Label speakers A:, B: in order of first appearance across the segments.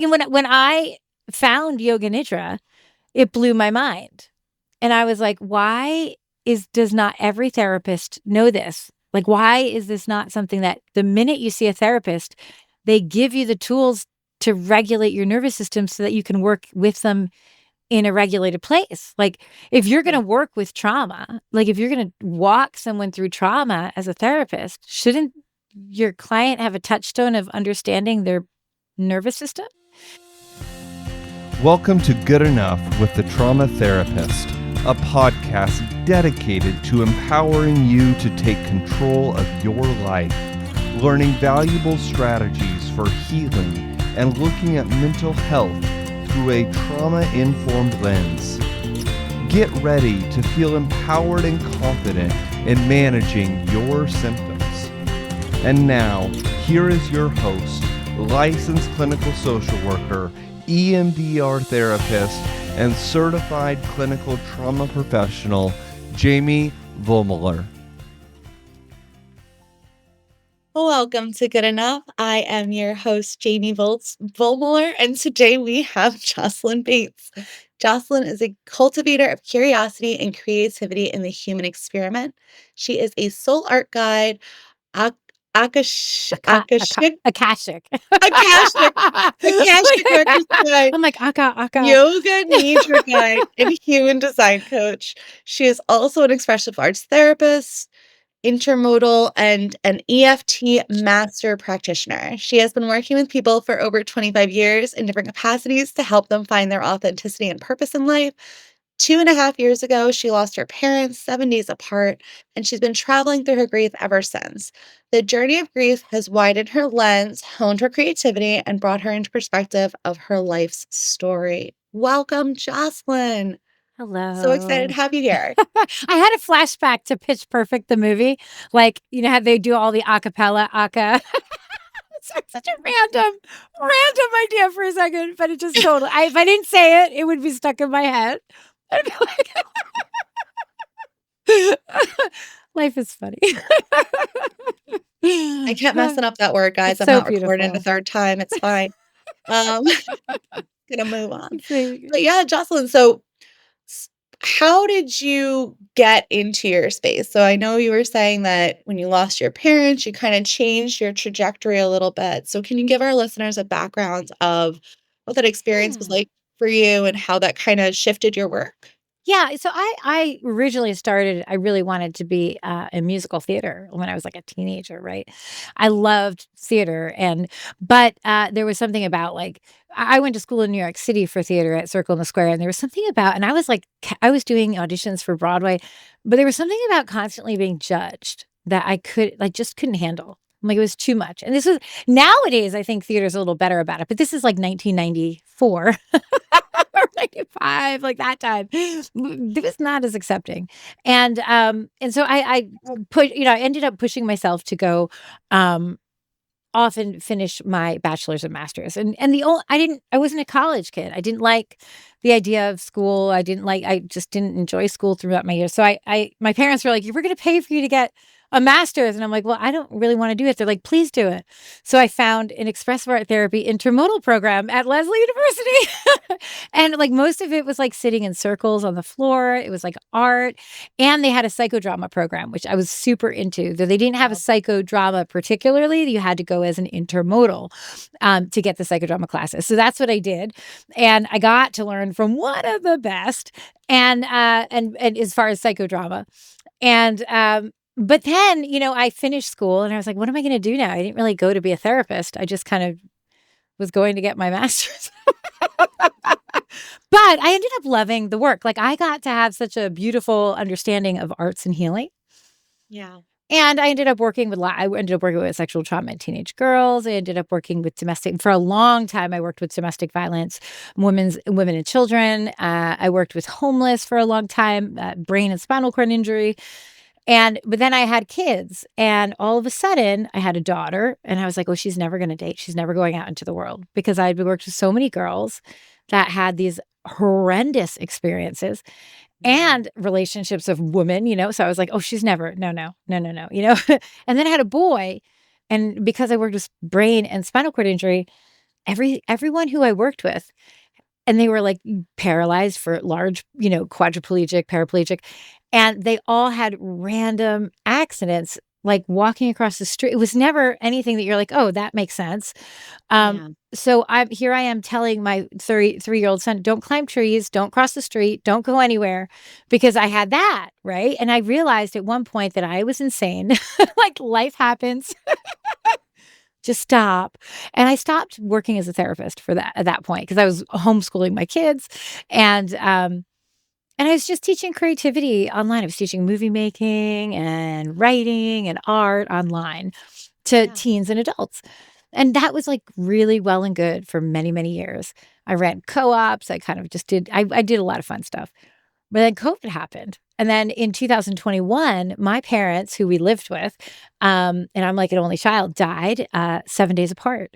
A: And when I found Yoga Nidra, it blew my mind. And I was like, why does not every therapist know this? Like, why is this not something that the minute you see a therapist, they give you the tools to regulate your nervous system so that you can work with them in a regulated place? Like, if you're going to work with trauma, like if you're going to walk someone through trauma as a therapist, shouldn't your client have a touchstone of understanding their nervous system?
B: Welcome to Good Enough with the Trauma Therapist, a podcast dedicated to empowering you to take control of your life, learning valuable strategies for healing and looking at mental health through a trauma-informed lens. Get ready to feel empowered and confident in managing your symptoms. And now, here is your host, licensed clinical social worker, EMDR therapist, and certified clinical trauma professional, Jamie Vollmoeller.
C: Welcome to Good Enough. I am your host, Jamie Vollmoeller, and today we have Jocelyn Bates. Jocelyn is a cultivator of curiosity and creativity in the human experiment. She is a soul art guide, Akashic
A: Akashic.
C: records guide,
A: I'm like, Aka.
C: yoga nidra guide, and human design coach. She is also an expressive arts therapist, intermodal, and an EFT master practitioner. She has been working with people for over 25 years in different capacities to help them find their authenticity and purpose in life. 2.5 years ago, she lost her parents 7 days apart, and she's been traveling through her grief ever since. The journey of grief has widened her lens, honed her creativity, and brought her into perspective of her life's story. Welcome, Jocelyn.
A: Hello.
C: So excited to have you here.
A: I had a flashback to Pitch Perfect, the movie. Like, you know how they do all the acapella, It's such a random idea for a second, but it just totally, if I didn't say it, it would be stuck in my head. I'd be like, life is funny.
C: I kept messing up that word, guys.
A: It's
C: I'm
A: so
C: not recording a
A: beautiful.
C: third time. It's fine. Gonna move on.
A: So,
C: But yeah, Jocelyn, so how did you get into your space? So I know you were saying that when you lost your parents, you kind of changed your trajectory a little bit. So can you give our listeners a background of what that experience was like for you and how that kind of shifted your work?
A: Yeah, so I originally started, I really wanted to be in musical theater when I was like a teenager, right? I loved theater, but there was something about like I went to school in New York City for theater at Circle in the Square, and there was something about, and I was like, I was doing auditions for Broadway, but there was something about constantly being judged that I just couldn't handle. Like, it was too much. And this was, nowadays, I think theater's a little better about it, but this is like 1994. Or 95, like that time. It was not as accepting. And so I put, I ended up pushing myself to go off and finish my bachelor's and master's. And I wasn't a college kid. I didn't like the idea of school. I just didn't enjoy school throughout my years. So my parents were like, we're going to pay for you to get a master's. And I'm like, well, I don't really want to do it. They're like, please do it. So I found an expressive art therapy intermodal program at Lesley University. And like most of it was like sitting in circles on the floor. It was like art. And they had a psychodrama program, which I was super into. Though they didn't have a psychodrama particularly. You had to go as an intermodal to get the psychodrama classes. So that's what I did. And I got to learn from one of the best and as far as psychodrama. And but then, I finished school and I was like, what am I going to do now? I didn't really go to be a therapist. I just kind of was going to get my master's. But I ended up loving the work. Like, I got to have such a beautiful understanding of arts and healing.
C: Yeah.
A: And I ended up working with sexual trauma in teenage girls. I ended up working with for a long time. I worked with domestic violence, women and children. I worked with homeless for a long time, brain and spinal cord injury. But then I had kids, and all of a sudden I had a daughter, and I was like, oh, she's never going to date. She's never going out into the world, because I'd worked with so many girls that had these horrendous experiences and relationships of women, so I was like, oh, she's never, no. And then I had a boy, and because I worked with brain and spinal cord injury, everyone who I worked with, and they were, like, paralyzed for large, quadriplegic, paraplegic, and they all had random accidents, like walking across the street. It was never anything that you're like, "Oh, that makes sense." Um,
C: Yeah.
A: so I am telling my 33-year-old son, "Don't climb trees, don't cross the street, don't go anywhere," because I had that, right? And I realized at one point that I was insane. Like, life happens. Just stop. And I stopped working as a therapist for that at that point because I was homeschooling my kids, and, um, and I was just teaching creativity online. I was teaching movie making and writing and art online to
C: Yeah.
A: teens and adults. And that was, like, really well and good for many, many years. I ran co-ops. I kind of just I did a lot of fun stuff. But then COVID happened. And then in 2021, my parents, who we lived with, and I'm like an only child, died 7 days apart.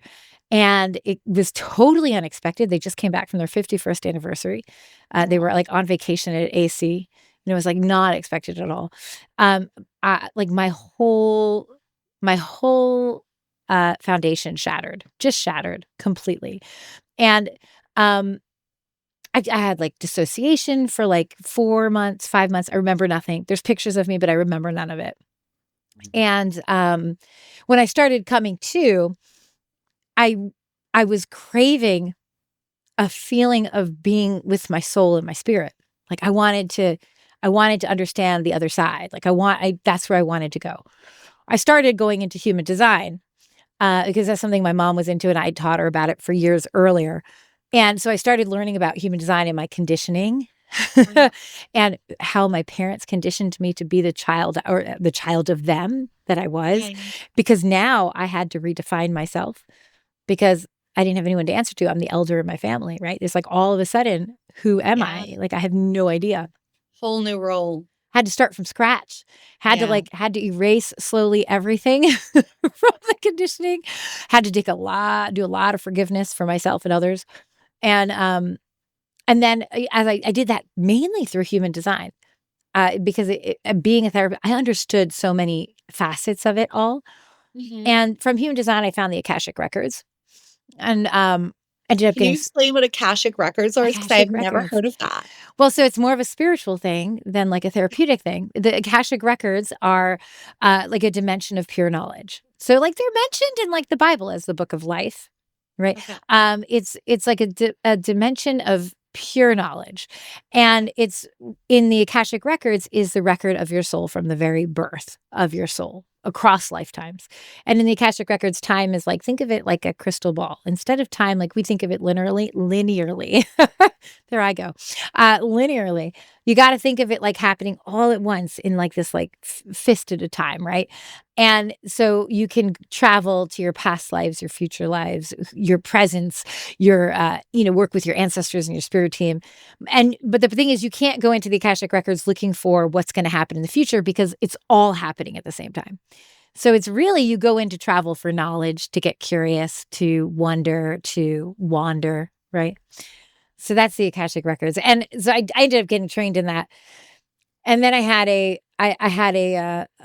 A: And it was totally unexpected. They just came back from their 51st anniversary. They were
C: Aw.
A: like on vacation at AC, and it was like not expected at all. Um, like my whole foundation shattered, just shattered completely. And um, I had, like, dissociation for, like, 4 months, 5 months. I remember nothing. There's pictures of me, but I remember none of it. And, when I started coming to, I I was craving a feeling of being with my soul and my spirit. Like, I wanted to understand the other side. Like, that's where I wanted to go. I started going into human design, because that's something my mom was into, and I taught her about it for years earlier. And so I started learning about human design and my conditioning
C: Uh-huh.
A: and how my parents conditioned me to be the child or the child of them that I was,
C: Yeah.
A: because now I had to redefine myself because I didn't have anyone to answer to. I'm the elder in my family, right? It's like all of a sudden, who am
C: Yeah.
A: I? Like, I have no idea.
C: Whole new role.
A: Had to start from scratch.
C: Yeah.
A: Had to erase slowly everything from the conditioning. Had to do a lot of forgiveness for myself and others. And, and then, as I did that mainly through human design, because being a therapist, I understood so many facets of it all.
C: Mhm.
A: And from human design, I found the Akashic records and, ended up
C: Can you
A: getting
C: explain what Akashic records are? Because I've
A: Akashic
C: never
A: records.
C: heard of that.
A: Well, so it's more of a spiritual thing than like a therapeutic thing. The Akashic records are like a dimension of pure knowledge. So, like, they're mentioned in like the Bible as the book of life, right?
C: Okay.
A: It's like a dimension of pure knowledge, and it's in the Akashic records is the record of your soul from the very birth of your soul across lifetimes. And in the Akashic records, time is like, think of it like a crystal ball. Instead of time, like we think of it linearly. There I go. Linearly. You got to think of it like happening all at once in like this like fist at a time, right? And so you can travel to your past lives, your future lives, your presence, work with your ancestors and your spirit team. But the thing is, you can't go into the Akashic records looking for what's going to happen in the future because it's all happening at the same time. So it's really, you go in to travel for knowledge, to get curious, to wonder, to wander, right? So that's the Akashic records. And so I ended up getting trained in that. And then I had a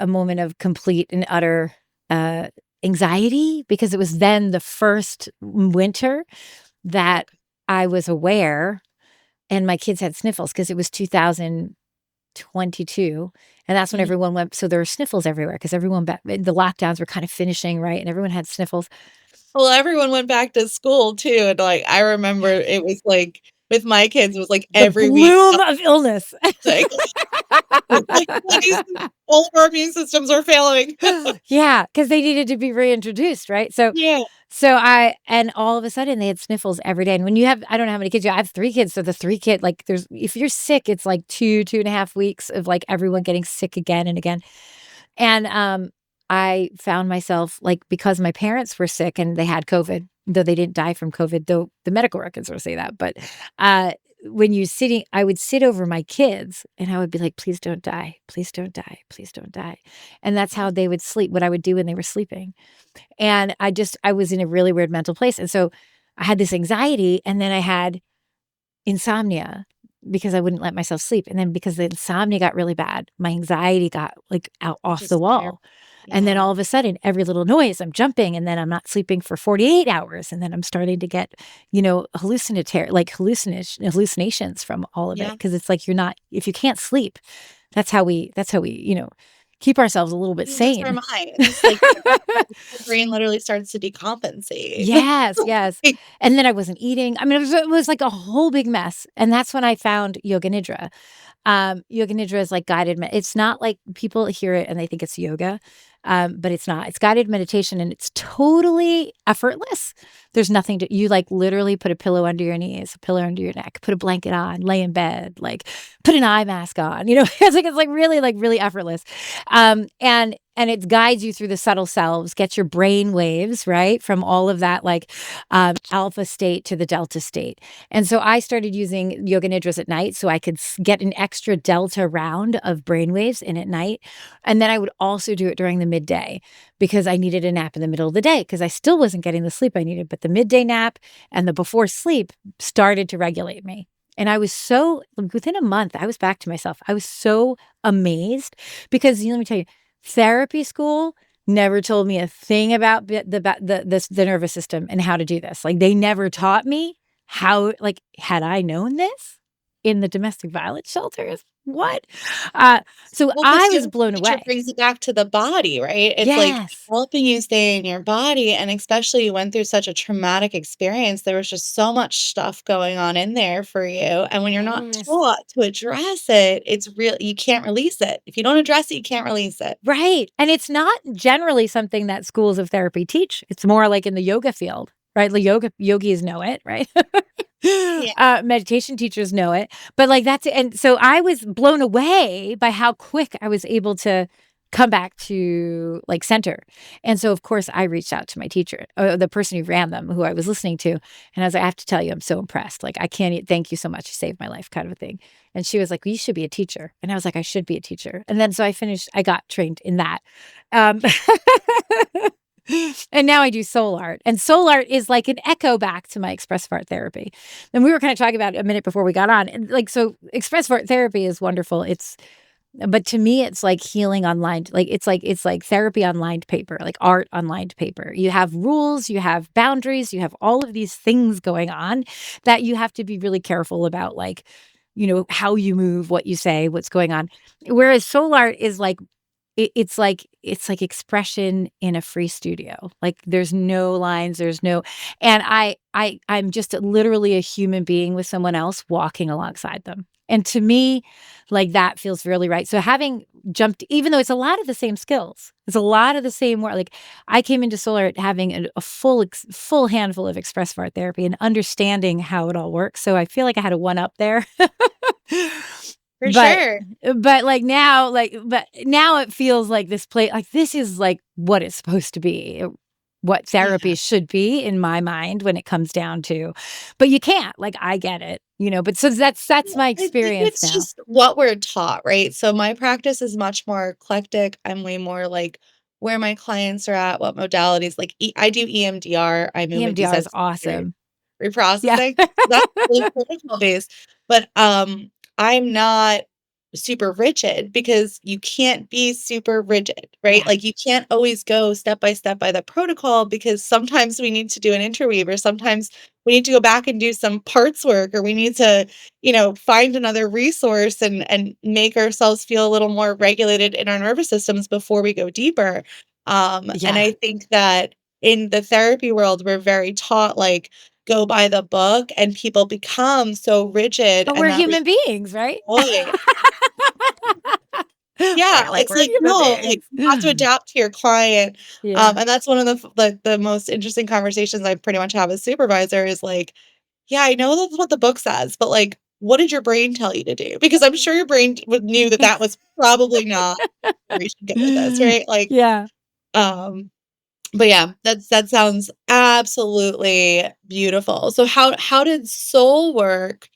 A: moment of complete and utter uh, anxiety, because it was then the first winter that I was aware, and my kids had sniffles because it was 2022, and that's when
C: Mhm.
A: everyone went. So there were sniffles everywhere because the lockdowns were kind of finishing, right, and everyone had sniffles.
C: Well, everyone went back to school too, and, like, I remember it was, like, with my kids, it was, like,
A: The
C: every week
A: bloom of illness.
C: sick. It's like, "Please, all of our immune systems are failing."
A: Yeah, because they needed to be reintroduced, right? So
C: Yeah.
A: so I and all of a sudden, they had sniffles every day, and when you have I don't know how many kids you have. I have 3 kids, so the 3 kid like, there's if you're sick, it's like 2.5 weeks of, like, everyone getting sick again and again, and, I found myself, like, because my parents were sick and they had COVID, though they didn't die from COVID, though the medical records will say that, but, uh, I would sit over my kids, and I would be like, "Please don't die. Please don't die. Please don't die," and that's how they would sleep, what I would do when they were sleeping. And I was in a really weird mental place, and so I had this anxiety, and then I had insomnia because I wouldn't let myself sleep, and then because the insomnia got really bad, my anxiety got, like, out off the
C: Just terrible.
A: wall, And then
C: Yeah.
A: all of a sudden, every little noise, I'm jumping, and then I'm not sleeping for 48 hours. And then I'm starting to get, hallucinations from all of it.
C: Yeah.
A: Cause it's like if you can't sleep, that's how we, keep ourselves a little bit
C: Uses our
A: sane.
C: minds, like, the brain literally starts to decompensate.
A: Yes, yes. And then I wasn't eating. I mean, it was like a whole big mess. And that's when I found yoga nidra. Yoga nidra is like it's not like people hear it and they think it's yoga, but it's not. It's guided meditation and it's totally effortless. There's nothing you like literally put a pillow under your knees, a pillow under your neck, put a blanket on, lay in bed, like put an eye mask on, it's really effortless. And it guides you through the subtle selves, gets your brain waves, right? From all of that, alpha state to the delta state. And so I started using yoga nidras at night so I could get an extra delta round of brainwaves in at night. And then I would also do it during the midday because I needed a nap in the middle of the day because I still wasn't getting the sleep I needed. But the midday nap and the before sleep started to regulate me. And I was within a month, I was back to myself. I was so amazed because let me tell you, therapy school never told me a thing about the nervous system and how to do this. Like they never taught me how, had I known this in the domestic violence shelters, what? So
C: Well,
A: I
C: because
A: was
C: yoga
A: blown
C: teacher
A: away.
C: brings it back to the body, right? It's like
A: Yes.
C: helping you stay in your body, and especially you went through such a traumatic experience, there was just so much stuff going on in there for you, and when you're not
A: Yes.
C: taught to address it, it's real you can't release it. If you don't address it, you can't release it.
A: Right. And it's not generally something that schools of therapy teach. It's more like in the yoga field, right? The yogis know it, right?
C: Yeah.
A: Meditation teachers know it. But and so I was blown away by how quick I was able to come back to center. And so of course I reached out to my teacher, the person who ran them, who I was listening to. And I was like, I have to tell you, I'm so impressed. Like, I can't, thank you so much. You saved my life, kind of a thing. And she was like, well, you should be a teacher. And I was like, I should be a teacher. And then so I got trained in that. Um, and now I do soul art. And soul art is like an echo back to my expressive art therapy. And we were kind of talking about it a minute before we got on. And so expressive art therapy is wonderful. But to me, it's like healing on lined, it's like therapy on lined paper, like art on lined paper. You have rules, you have boundaries, you have all of these things going on that you have to be really careful about, how you move, what you say, what's going on. Whereas soul art is like it's like expression in a free studio. Like there's no lines, there's no, and I'm just literally a human being with someone else walking alongside them. And to me, that feels really right. So having jumped, even though it's a lot of the same skills, it's a lot of the same work. Like I came into solar art having a full handful of expressive art therapy and understanding how it all works. So I feel like I had a one up there.
C: For
A: But
C: sure.
A: but now it feels like this place, like this is like what it's supposed to be, what therapy
C: Yeah.
A: should be in my mind when it comes down to, but you can't, I get it, but so that's
C: Well,
A: my
C: I think
A: experience
C: it's
A: now.
C: just what we're taught, right? So my practice is much more eclectic. I'm way more like where my clients are at, what modalities. Like I do EMDR, eye movement
A: EMDR is
C: desensitization
A: awesome. Yeah.
C: reprocessing. That's really protocol based. But I'm not super rigid because you can't be super rigid, right?
A: Yeah.
C: Like you can't always go step by step by the protocol because sometimes we need to do an interweave or sometimes we need to go back and do some parts work or we need to, find another resource and make ourselves feel a little more regulated in our nervous systems before we go deeper. And
A: Yeah.
C: I think that in the therapy world, we're very taught like go by the book and people become so rigid
A: But
C: and
A: we're
C: that
A: human beings, right?
C: void. Yeah,
A: Like
C: it's
A: we're
C: like,
A: human
C: no, like,
A: beings.
C: you have to adapt to your client,
A: Yeah.
C: and that's one of the most interesting conversations I pretty much have as supervisor is like, "Yeah, I know that's what the book says, but, like, what did your brain tell you to do?" Because I'm sure your brain would knew that that was probably not where we should go with this, right? Like,
A: Yeah.
C: um, but yeah, that sounds absolutely beautiful. So how did soul work,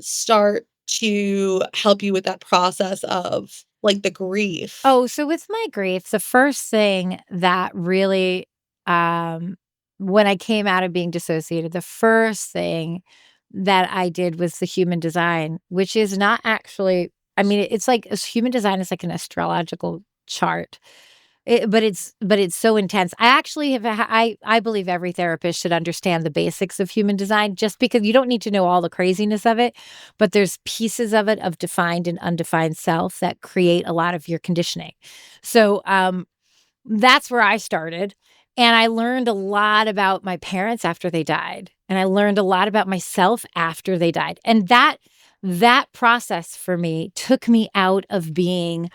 C: start to help you with that process of, like, the grief?
A: Oh, so with my grief, the first thing that really, um, when I came out of being dissociated, the first thing that I did was the human design, which is not actually, I mean, it's like human design is like an astrological chart. but it's so intense. I actually I believe every therapist should understand the basics of human design, just because you don't need to know all the craziness of it, but there's pieces of it, of defined and undefined self, that create a lot of your conditioning. So, that's where I started, and I learned a lot about my parents after they died, and I learned a lot about myself after they died, and that process for me took me out of being,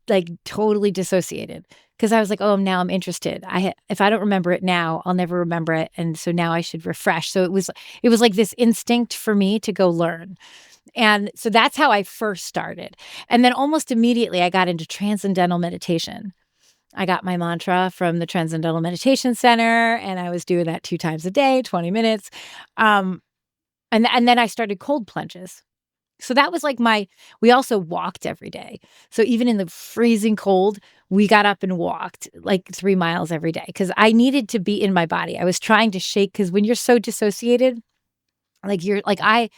A: like, totally dissociated, because I was like, "Oh, now I'm interested. If I don't remember it now, I'll never remember it, and so now I should refresh." So it was like this instinct for me to go learn, and so that's how I first started, and then almost immediately, I got into transcendental meditation. I got my mantra from the Transcendental Meditation Center, and I was doing that 2 times a day, 20 minutes, um, and then I started cold plunges. So that was like we also walked every day. So even in the freezing cold, we got up and walked like 3 miles every day, because I needed to be in my body. I was trying to shake, because when you're so dissociated, like, you're like, I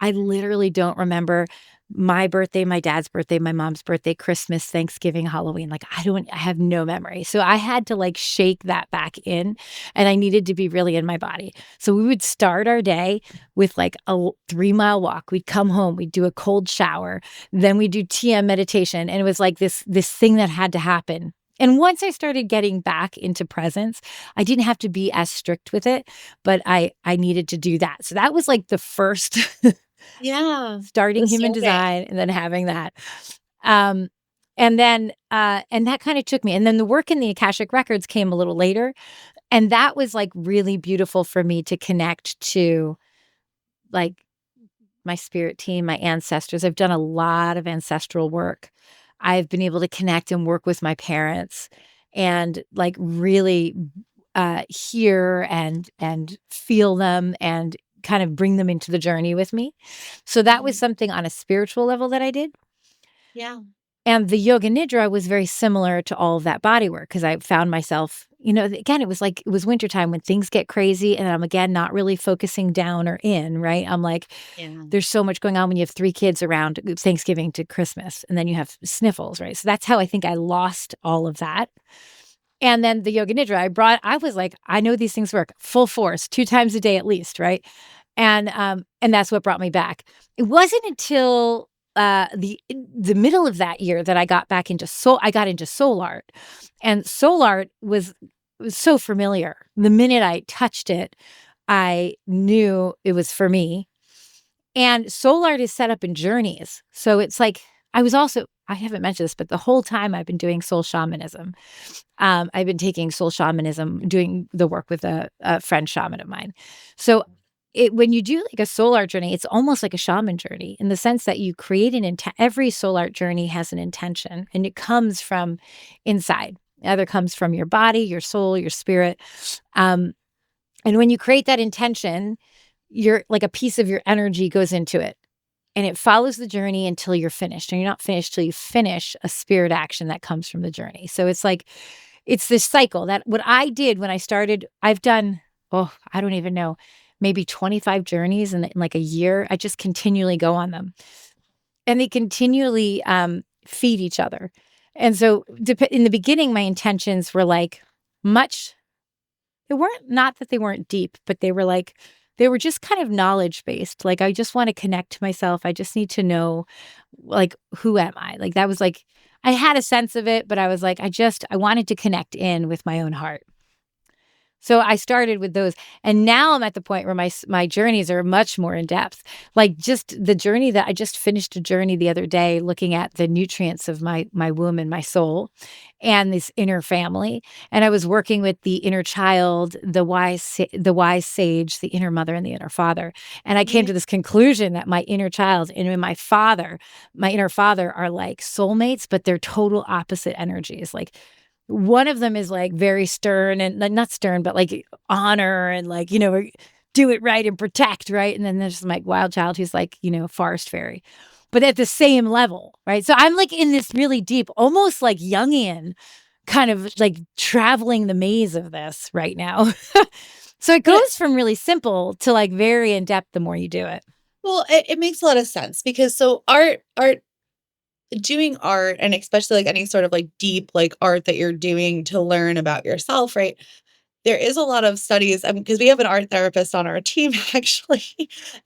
A: literally don't remember my birthday, my dad's birthday, my mom's birthday, Christmas, Thanksgiving, Halloween. Like, I have no memory. So I had to, like, shake that back in, and I needed to be really in my body. So we would start our day with like a 3 mile walk. We'd come home, we'd do a cold shower, then we'd do TM meditation. And it was like this thing that had to happen. And once I started getting back into presence, I didn't have to be as strict with it, but I needed to do that. So that was like the first
C: Yeah.
A: starting
C: The
A: human
C: starting.
A: design, and then having that. Um, and then, and that kind of took me. And then the work in the Akashic Records came a little later. And that was like really beautiful for me to connect to, like, my spirit team, my ancestors. I've done a lot of ancestral work. I've been able to connect and work with my parents, and like really hear and feel them, and kind of bring them into the journey with me. So that was
C: Mhm.
A: something on a spiritual level that I did.
C: Yeah.
A: And the yoga nidra was very similar to all of that body work, because I found myself, again, it was like it was wintertime when things get crazy, and I'm again not really focusing down or in, right? I'm like,
C: Yeah.
A: there's so much going on when you have 3 kids around Thanksgiving to Christmas, and then you have sniffles, right? So that's how I think I lost all of that. And then the yoga nidra I was like, I know these things work full force 2 times a day at least, right? And that's what brought me back. It wasn't until, the middle of that year that I got back into I got into soul art. And soul art was so familiar. The minute I touched it, I knew it was for me. And soul art is set up in journeys. So it's like I haven't mentioned this, but the whole time I've been doing soul shamanism. I've been taking soul shamanism, doing the work with a friend shaman of mine. So when you do like a soul art journey, it's almost like a shaman journey, in the sense that you create an intent. Every soul art journey has an intention, and it comes from inside. It either comes from your body, your soul, your spirit. Um, and when you create that intention, you're like, a piece of your energy goes into it, and it follows the journey until you're finished. And you're not finished till you finish a spirit action that comes from the journey. So it's like, it's this cycle. That what I did when I started, I've done, oh, I don't even know, maybe 25 journeys in like a year. I just continually go on them, and they continually feed each other. And so in the beginning, my intentions were like much, they weren't, not that they weren't deep, but they were just kind of knowledge based. Like, I just want to connect to myself. I just need to know, like, who am I? Like, that was like, I had a sense of it, but I was like, I wanted to connect in with my own heart. So I started with those, and now I'm at the point where my journeys are much more in depth. Like, just the journey that I just finished a journey the other day, looking at the nutrients of my womb and my soul, and this inner family. And I was working with the inner child, the wise sage, the inner mother, and the inner father. And I came
C: Yeah.
A: to this conclusion that my inner child and my inner father are like soulmates, but they're total opposite energies. Like, one of them is like very stern, and like, not stern, but like honor, and like, do it right and protect, right? And then there's my wild child who's like, forest fairy, but at the same level, right? So I'm like in this really deep, almost like Jungian kind of like traveling the maze of this right now. So it
C: But
A: goes from really simple to like very in depth the more you do it.
C: well, it makes a lot of sense because so art doing art, and especially, like, any sort of, like, deep, like, art that you're doing to learn about yourself, right? There is a lot of studies, because we have an art therapist on our team actually,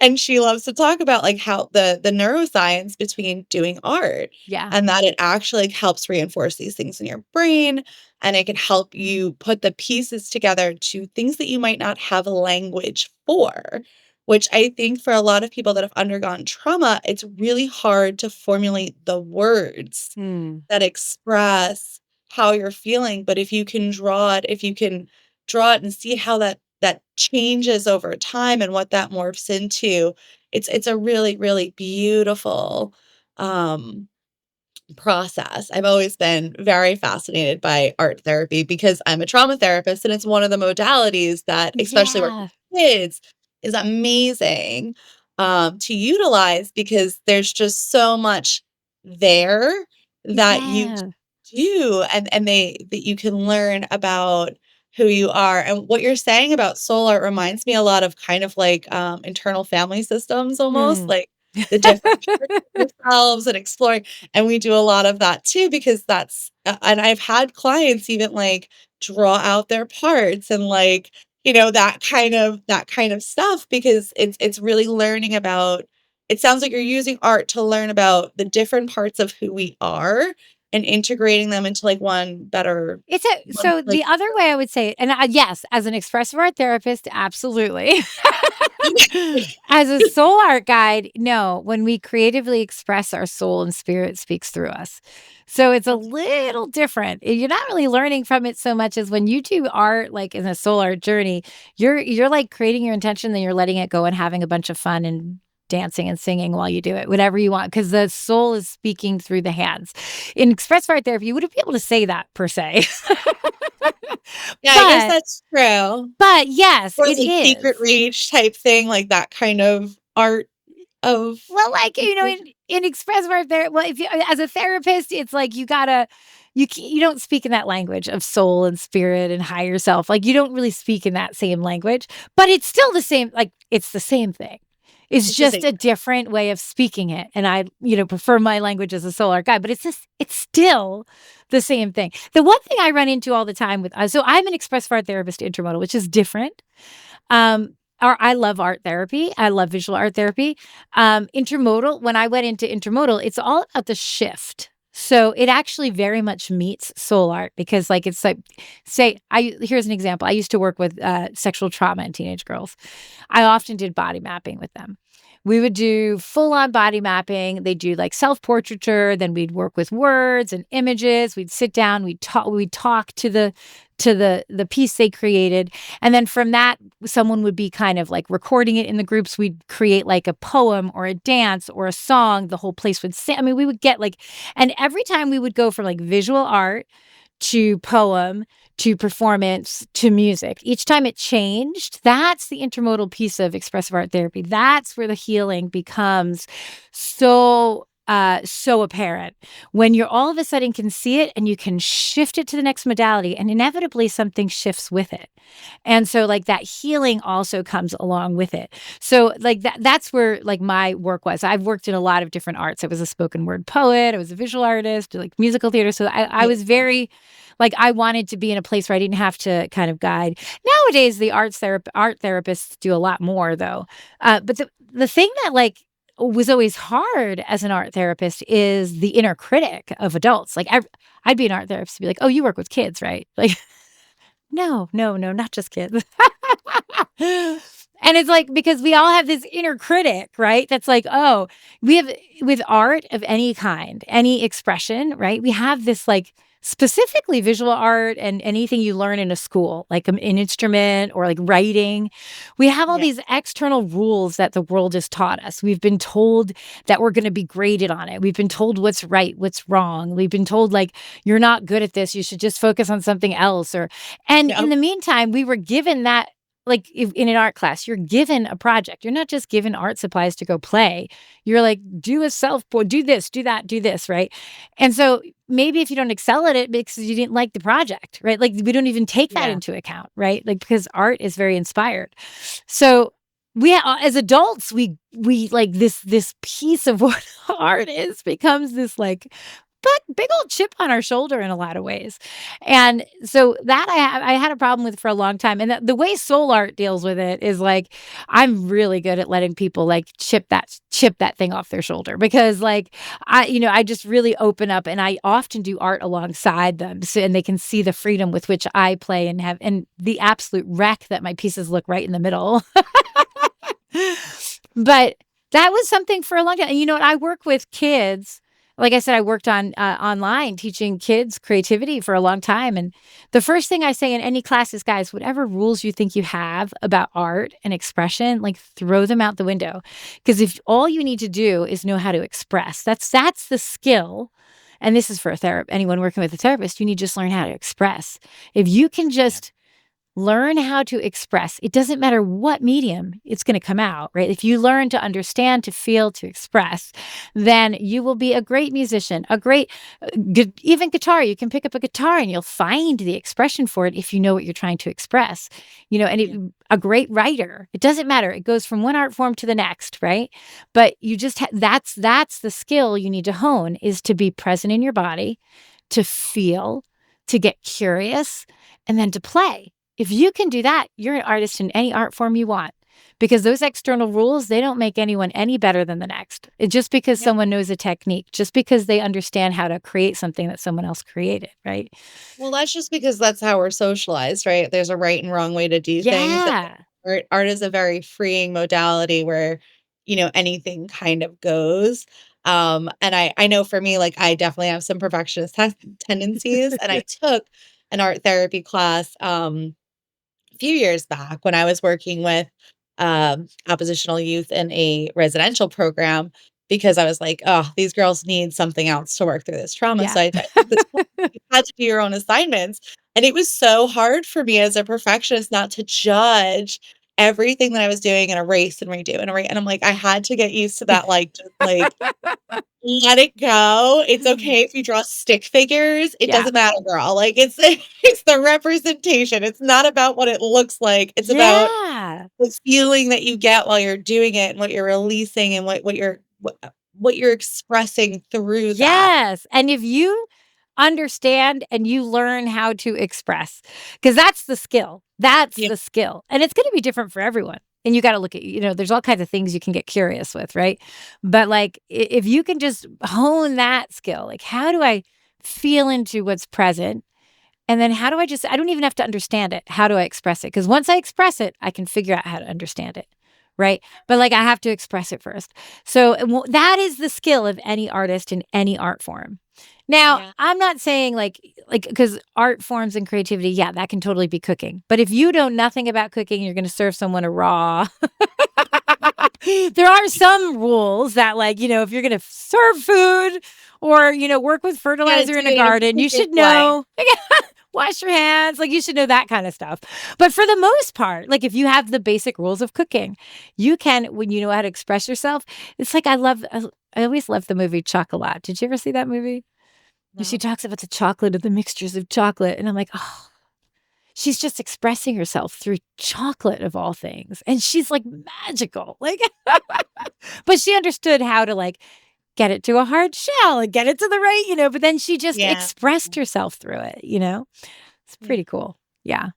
C: and she loves to talk about, like, how the neuroscience between doing art,
A: Yeah.
C: and that it actually, like, helps reinforce these things in your brain, and it can help you put the pieces together to things that you might not have a language for, which I think for a lot of people that have undergone trauma, it's really hard to formulate the words
A: Hmm.
C: that express how you're feeling, but if you can draw it and see how that changes over time and what that morphs into, it's a really, really beautiful, um, process. I've always been very fascinated by art therapy because I'm a trauma therapist, and it's one of the modalities that, especially working
A: Yeah.
C: with kids, is amazing, to utilize because there's just so much there that you
A: Yeah.
C: do, and that you can learn about who you are. And what you're saying about soul art reminds me a lot of kind of like, internal family systems almost,
A: Hmm.
C: like the different parts of yourselves and exploring, and we do a lot of that too because that's and I've had clients even, like, draw out their parts and, like, that kind of stuff because it's really learning about, it sounds like you're using art to learn about the different parts of who we are and integrating them into, like,
A: It's a
C: one,
A: so
C: like
A: the other way I would say it, and yes, as an expressive art therapist, absolutely. As a soul art guide, no, when we creatively express our soul and spirit speaks through us. So it's a little different. You're not really learning from it so much as when you do art, like in a soul art journey, you're like creating your intention, then you're letting it go and having a bunch of fun and dancing and singing while you do it, whatever you want, because the soul is speaking through the hands. In expressive art therapy, you wouldn't be able to say that per se.
C: Yeah, I guess
A: but
C: that's true.
A: but yes,
C: Or
A: it
C: like Secret
A: is.
C: Reach type thing, like that kind of art of
A: Well, like, in expressive art there well, if you as a therapist, it's like you gotta you don't speak in that language of soul and spirit and higher self, like, you don't really speak in that same language, but it's still the same like, it's the same thing. It's
C: it's the
A: just
C: same.
A: a different way of speaking it, and I, prefer my language as a soul art guy, but it's still the same thing. The one thing I run into all the time with so I'm an expressive art therapist intermodal, which is different. I love art therapy. I love visual art therapy. Intermodal, when I went into intermodal, it's all about the shift. So it actually very much meets soul art because like it's like say I here's an example. I used to work with sexual trauma in teenage girls. I often did body mapping with them. We would do full on body mapping. They do like self-portraiture, then we'd work with words and images. We'd sit down, we'd talk to the piece they created. And then from that, someone would be kind of like recording it in the groups. We'd create like a poem or a dance or a song. The whole place would sing. I mean, we would get like, and every time we would go from like visual art to poem to performance to music. Each time it changed. That's the intermodal piece of expressive art therapy. That's where the healing becomes so apparent when you're all of a sudden can see it and you can shift it to the next modality and inevitably something shifts with it. And so like that healing also comes along with it. So like that's where like my work was. I've worked in a lot of different arts. I was a spoken word poet, I was a visual artist, like musical theater. So I
C: Yeah.
A: was very like I wanted to be in a place where I didn't have to kind of guide. Nowadays the art therapists do a lot more though. But the thing that like was always hard as an art therapist is the inner critic of adults. Like I'd be an art therapist to be like, "Oh, you work with kids, right?" Like, no, no, no, not just kids. And it's like because we all have this inner critic, right? That's like, oh, we have with art of any kind, any expression, right? We have this like specifically visual art and anything you learn in a school, like an instrument or like writing. We have all
C: Yeah.
A: these external rules that the world has taught us. We've been told that we're going to be graded on it. We've been told what's right, what's wrong. We've been told like you're not good at this. You should just focus on something else or and in
C: Yep.
A: the meantime, we were given that like if in an art class, you're given a project. You're not just given art supplies to go play. You're like, do a do this, do that, do this, right? And so maybe if you don't excel at it because you didn't like the project, right? Like we don't even take that
C: Yeah.
A: into account, right? Like because art is very inspired. So we as adults, we like this piece of what art is becomes this like big old chip on our shoulder in a lot of ways. And so that I had a problem with for a long time. And the way soul art deals with it is like I'm really good at letting people like chip that thing off their shoulder, because like I just really open up, and I often do art alongside them, so and they can see the freedom with which I play and the absolute wreck that my pieces look right in the middle. But that was something for a long time. And you know what? I work with kids. Like I said, I worked on online teaching kids creativity for a long time. And the first thing I say in any class is, guys, whatever rules you think you have about art and expression, like throw them out the window. Because if all you need to do is know how to express, that's the skill. And this is for anyone working with a therapist, you need to just learn how to express. If you can just learn how to express. It doesn't matter what medium it's going to come out, right? If you learn to understand, to feel, to express, then you will be a great musician, a great, even guitar. You can pick up a guitar and you'll find the expression for it if you know what you're trying to express, and a great writer. It doesn't matter. It goes from one art form to the next, right? But you just, that's the skill you need to hone, is to be present in your body, to feel, to get curious, and then to play. If you can do that, you're an artist in any art form you want, because those external rules, they don't make anyone any better than the next. It's just because someone knows a technique, just because they understand how to create something that someone else created, right?
C: Well, that's just because that's how we're socialized, right? There's a right and wrong way to do things.
A: Yeah.
C: Art is a very freeing modality where, anything kind of goes. And I know for me, like, I definitely have some perfectionist tendencies, and I took an art therapy class, few years back when I was working with oppositional youth in a residential program, because I was like, oh, these girls need something else to work through this trauma.
A: Yeah.
C: So I took this class. You had to do your own assignments. And it was so hard for me as a perfectionist not to judge everything that I was doing and erase and redo and erase. And I'm like, I had to get used to that, like, just like, let it go. It's okay if you draw stick figures. It
A: Yeah.
C: doesn't matter, girl. Like, it's it's the representation. It's not about what it looks like. It's about
A: Yeah.
C: the feeling that you get while you're doing it, and what you're releasing, and what you're expressing through that.
A: Yes. And if you understand and you learn how to express, because that's the skill. That's
C: Yeah.
A: the skill. And it's going to be different for everyone. And you got to look at, there's all kinds of things you can get curious with, right? But like, if you can just hone that skill, like, how do I feel into what's present? And then how do I don't even have to understand it. How do I express it? Because once I express it, I can figure out how to understand it. Right. But like, I have to express it first. So that is the skill of any artist in any art form. Now,
C: Yeah.
A: I'm not saying because art forms and creativity, yeah, that can totally be cooking. But if you know nothing about cooking, you're going to serve someone a raw. There are some rules that, like, if you're going to serve food or, work with
C: You gotta
A: fertilizer
C: do
A: in a
C: it in a
A: garden, you should
C: perfect way.
A: know. Wash your hands. Like, you should know that kind of stuff. But for the most part, like, if you have the basic rules of cooking, you can, when you know how to express yourself, it's like, I always loved the movie Chocolat. Did you ever see that movie? She
C: No.
A: talks about the chocolate and the mixtures of chocolate. And I'm like, oh, she's just expressing herself through chocolate of all things. And she's like magical. Like, but she understood how to like get it to a hard shell and get it to the right, but then she just
C: Yeah.
A: expressed herself through it. It's
C: Yeah.
A: pretty cool. Yeah.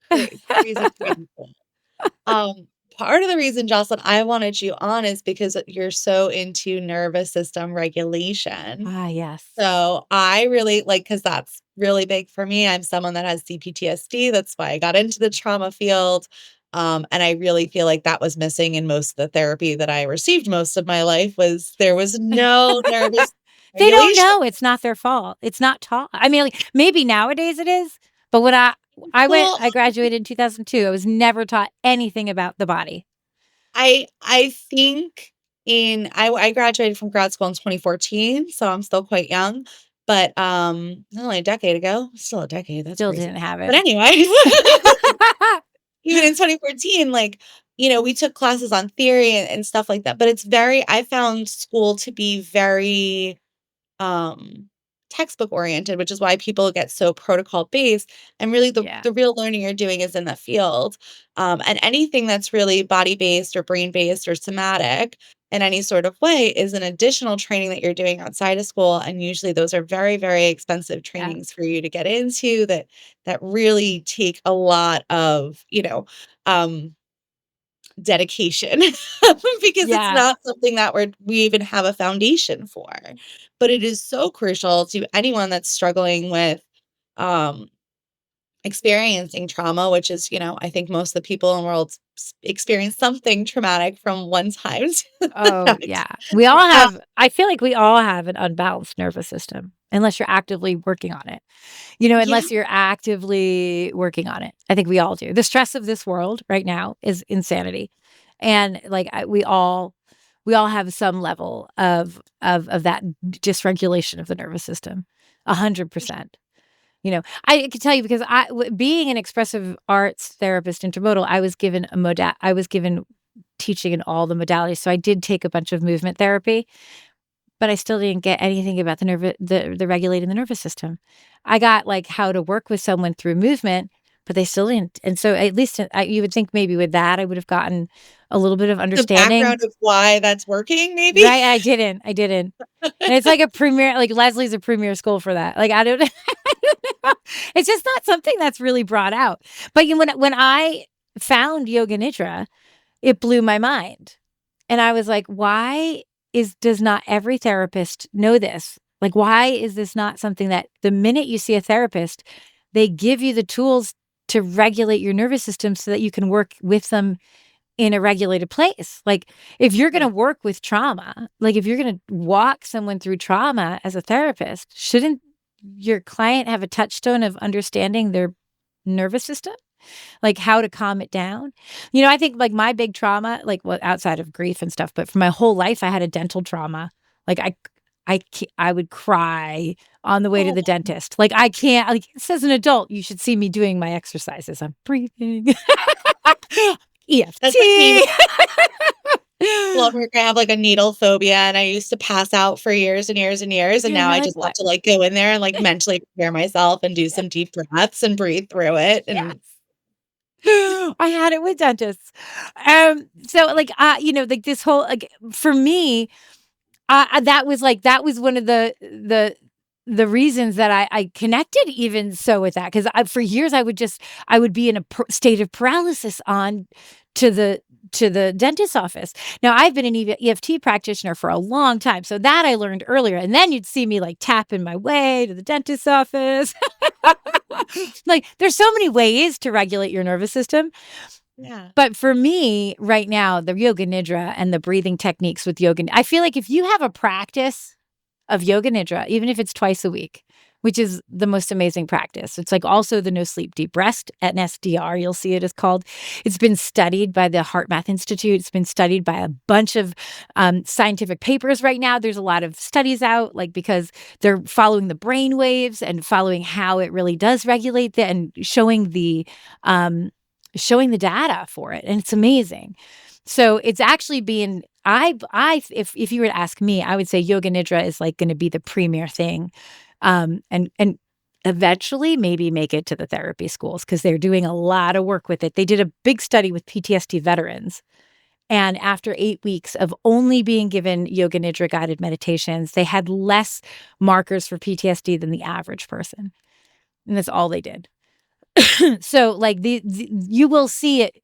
C: Crazy cool. Part of the reason, Jocelyn, I wanted you on is because you're so into nervous system regulation.
A: Ah, yes.
C: So I really like, because that's really big for me. I'm someone that has CPTSD. That's why I got into the trauma field. And I really feel like that was missing in most of the therapy that I received most of my life. There was no nervous
A: They don't
C: regulation.
A: know. It's not their fault. It's not taught. I mean, like, maybe nowadays it is, but when
C: Well,
A: I graduated in 2002. I was never taught anything about the body.
C: I think I graduated from grad school in 2014, so I'm still quite young, but, only a decade ago. Still a decade, that's
A: Still
C: crazy.
A: didn't have
C: But
A: it.
C: anyway, even in 2014, like, we took classes on theory and stuff like that, but I found school to be very, um textbook oriented, which is why people get so protocol based. And really,
A: Yeah.
C: the real learning you're doing is in the field. And anything that's really body based or brain based or somatic in any sort of way is an additional training that you're doing outside of school. And usually, those are very, very expensive
A: Yeah.
C: trainings for you to get into that really take a lot of, dedication because it's
A: Yeah.
C: not something that we even have a foundation for. But it is so crucial to anyone that's struggling with um, experiencing trauma, which is, I think most of the people in the world experience something traumatic from one time to the
A: Oh,
C: next.
A: yeah. We all
C: Uh,
A: have I feel like we all have an unbalanced nervous system unless you're actively working on it.
C: yeah,
A: Unless you're actively working on it. I think we all do. The stress of this world right now is insanity. And like we all have some level of that dysregulation of the nervous system. 100%. I can tell you because being an expressive arts therapist intermodal, I was given teaching in all the modalities. So I did take a bunch of movement therapy, but I still didn't get anything about the regulating the nervous system. I got, like, how to work with someone through movement, but they still didn't, and so at least, you would think maybe with that, I would have gotten a little bit of
C: the
A: understanding.
C: background of why that's working, maybe.
A: Right, I didn't. And it's like a premier like, Leslie's a premier school for that. Like, I don't I don't know. It's just not something that's really brought out. But, when I found Yoga Nidra, it blew my mind. And I was like, why does not every therapist know this? Like, why is this not something that the minute you see a therapist, they give you the tools to regulate your nervous system so that you can work with them in a regulated place? Like, if you're going
C: Yeah.
A: to work with trauma, like if you're going to walk someone through trauma as a therapist, shouldn't your client have a touchstone of understanding their nervous system? Like how to calm it down. I think like my big trauma, like well, outside of grief and stuff, but for my whole life, I had a dental trauma. Like I would cry on the way to
C: Oh,
A: the dentist. Like I can't, like as an adult, you should see me doing my exercises. I'm breathing.
C: that's like me.
A: EFT.
C: Well, I have like a needle phobia and I used to pass out for years and years and years. And
A: And
C: now
A: you're
C: I
A: like,
C: just have
A: what?
C: to like go in there and like mentally prepare myself and do
A: Yeah.
C: some deep breaths and breathe through it. And
A: Yes. I had it with dentists. So like, like this whole, like for me, that was one of the reasons that I connected even so with that, 'cause for years I would be in a state of paralysis on to the dentist's office. Now I've been an EFT practitioner for a long time, so that I learned earlier, and then you'd see me, like, tapping my way to the dentist's office. Like, there's so many ways to regulate your nervous system,
C: yeah.
A: but for me, right now, the yoga nidra and the breathing techniques with yoga, I feel like if you have a practice of yoga nidra, even if it's twice a week, which is the most amazing practice. It's like also the no sleep deep rest at NSDR. You'll see it is called. It's been studied by the Heart Math Institute. It's been studied by a bunch of scientific papers right now. There's a lot of studies out, like because they're following the brain waves and following how it really does regulate and showing the data for it, and it's amazing. So it's actually being if you were to ask me, I would say yoga nidra is like going to be the premier thing, and eventually maybe make it to the therapy schools because they're doing a lot of work with it. They did a big study with PTSD veterans, and after 8 weeks of only being given yoga nidra guided meditations, they had less markers for PTSD than the average person, and that's all they did. So, like you will see it.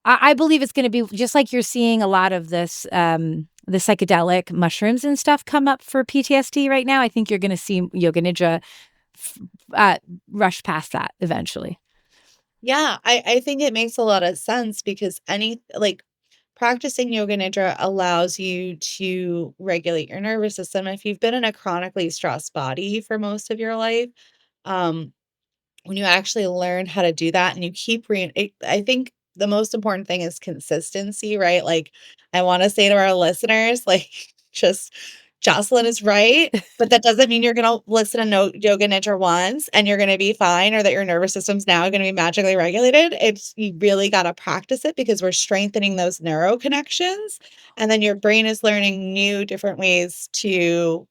A: I believe it's gonna be just like you're seeing a lot of the psychedelic mushrooms and stuff come up for PTSD right now. I think you're gonna see yoga nidra f rush past that eventually.
C: Yeah, I think it makes a lot of sense because practicing yoga nidra allows you to regulate your nervous system. If you've been in a chronically stressed body for most of your life, um, when you actually learn how to do that and you keep I think the most important thing is consistency, right? Like, I want to say to our listeners, like, just Jocelyn is right, but that doesn't mean you're going to listen to no yoga nidra once and you're going to be fine or that your nervous system's now going to be magically regulated. It's you really got to practice it because we're strengthening those neuro connections and then your brain is learning new different ways to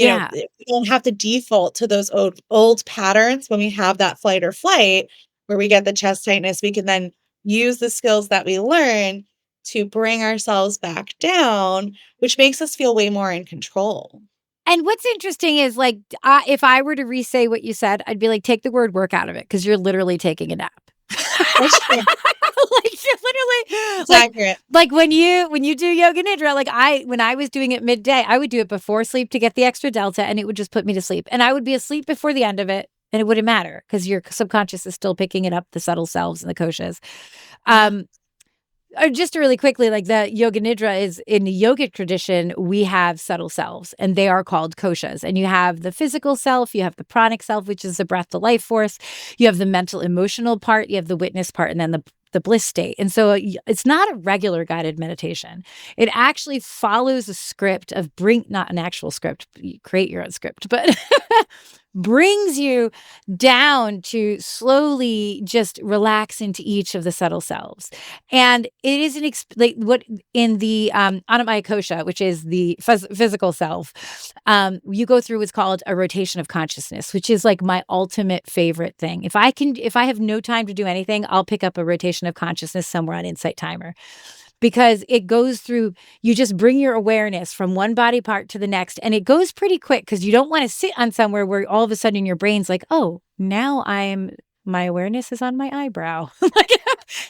A: Yeah.
C: we don't have to default to those old patterns when we have that flight or flight where we get the chest tightness. We can then use the skills that we learn to bring ourselves back down, which makes us feel way more in control.
A: And what's interesting is like, if I were to re-say what you said, I'd be like, take the word work out of it because you're literally taking a nap.
C: That's true.
A: Like you're literally
C: It's accurate.
A: like when you do yoga nidra, like when I was doing it midday, I would do it before sleep to get the extra delta, and it would just put me to sleep. And I would be asleep before the end of it, and it wouldn't matter because your subconscious is still picking it up, the subtle selves and the koshas. Just really quickly, like the yoga nidra is in the yogic tradition, we have subtle selves and they are called koshas. And you have the physical self, you have the pranic self, which is the breath, the life force. You have the mental, emotional part, you have the witness part, and then the bliss state. And so it's not a regular guided meditation. It actually follows a script of not an actual script, you create your own script, but brings you down to slowly just relax into each of the subtle selves. And it is what in the Anamaya Kosha, which is the physical self, you go through what's called a rotation of consciousness, which is like my ultimate favorite thing. If I have no time to do anything, I'll pick up a rotation of consciousness somewhere on Insight Timer. Because it goes through, you just bring your awareness from one body part to the next. And it goes pretty quick because you don't want to sit on somewhere where all of a sudden your brain's like, oh, now my awareness is on my eyebrow.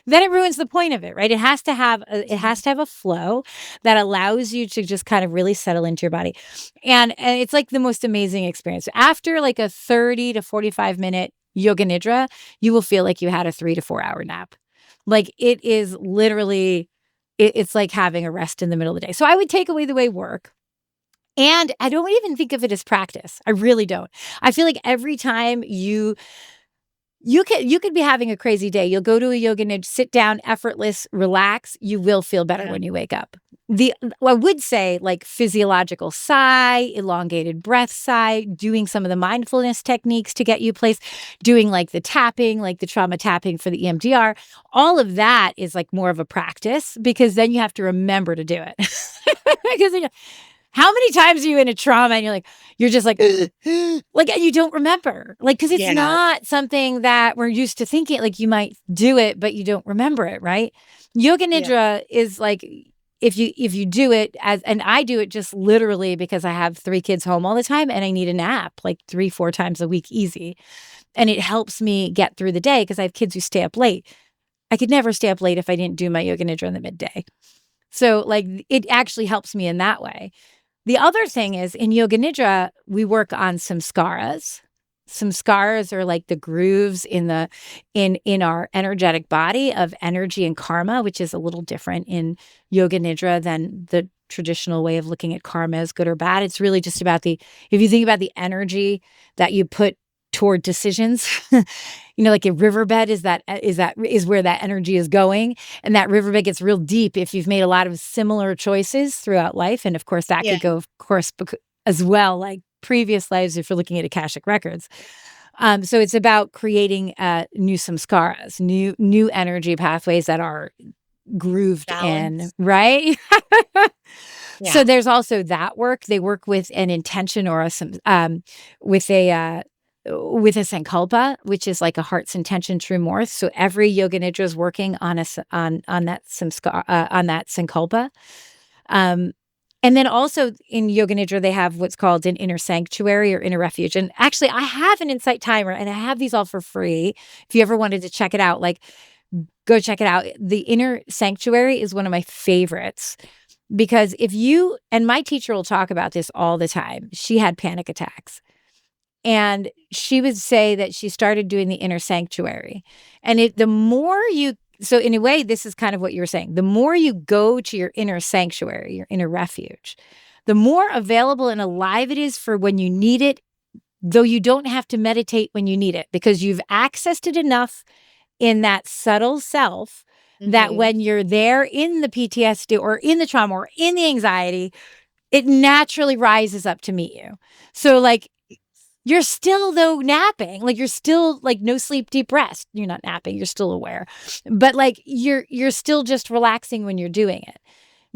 A: Then it ruins the point of it, right? It has to have a flow that allows you to just kind of really settle into your body. And it's like the most amazing experience. After like a 30 to 45 minute yoga nidra, you will feel like you had a 3 to 4 hour nap. Like it is literally, it's like having a rest in the middle of the day. So I would take away the way work. And I don't even think of it as practice. I really don't. I feel like every time you could be having a crazy day. You'll go to a yoga nidra, sit down, effortless, relax. You will feel better when you wake up. I would say like physiological sigh, elongated breath sigh, doing some of the mindfulness techniques to get you placed, doing like the tapping, like the trauma tapping for the EMDR. All of that is like more of a practice because then you have to remember to do it. Because how many times are you in a trauma and you're just like, and you don't remember, like, because it's not something that we're used to thinking, like you might do it, but you don't remember it, right? Yoga nidra is like, if you do it and I do it just literally because I have 3 kids home all the time and I need a nap like 3-4 times a week, easy. And it helps me get through the day because I have kids who stay up late. I could never stay up late if I didn't do my yoga nidra in the midday. So like, it actually helps me in that way. The other thing is in yoga nidra, we work on samskaras. Samskaras are like the grooves in our energetic body of energy and karma, which is a little different in yoga nidra than the traditional way of looking at karma as good or bad. It's really just about if you think about the energy that you put toward decisions, like a riverbed is where that energy is going. And that riverbed gets real deep if you've made a lot of similar choices throughout life. And of course, that could go, of course, as well, like previous lives, if you're looking at Akashic records. So it's about creating new samskaras, new energy pathways that are grooved in, right? So there's also that work. They work with an intention or with a sankalpa, which is like a heart's intention, true north. So every yoga nidra is working on that sankalpa. And then also in yoga nidra, they have what's called an inner sanctuary or inner refuge. And actually, I have an Insight Timer, and I have these all for free. If you ever wanted to check it out, like go check it out. The inner sanctuary is one of my favorites because and my teacher will talk about this all the time. She had panic attacks. And she would say that she started doing the inner sanctuary. And so in a way, this is kind of what you were saying. The more you go to your inner sanctuary, your inner refuge, the more available and alive it is for when you need it, though you don't have to meditate when you need it because you've accessed it enough in that subtle self that when you're there in the PTSD or in the trauma or in the anxiety, it naturally rises up to meet you. So like, you're still, though, napping. Like, you're still, like, no sleep, deep rest. You're not napping. You're still aware. But, like, you're still just relaxing when you're doing it.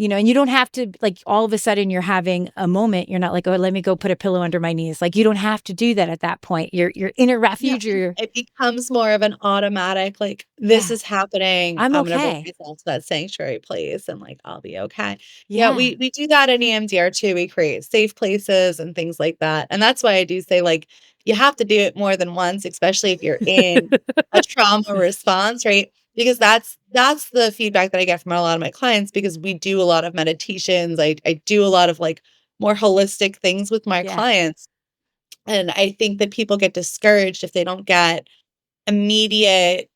A: and you don't have to, like, all of a sudden you're having a moment. You're not like, oh, let me go put a pillow under my knees. Like, you don't have to do that at that point. You're in a
C: Yeah,
A: refuge. Or
C: it becomes more of an automatic, like, "This
A: yeah,
C: is happening.
A: I'm
C: I'm gonna bring
A: okay.
C: myself to that sanctuary place, and, like, I'll be okay." Yeah,
A: Yeah.
C: we do that in EMDR too. We create safe places and things like that, and that's why I do say, like, you have to do it more than once, especially if you're in a trauma response, right? Because that's the feedback that I get from a lot of my clients because we do a lot of meditations. I do a lot of, like, more holistic things with my
A: Yeah.
C: clients. And I think that people get discouraged if they don't get immediate,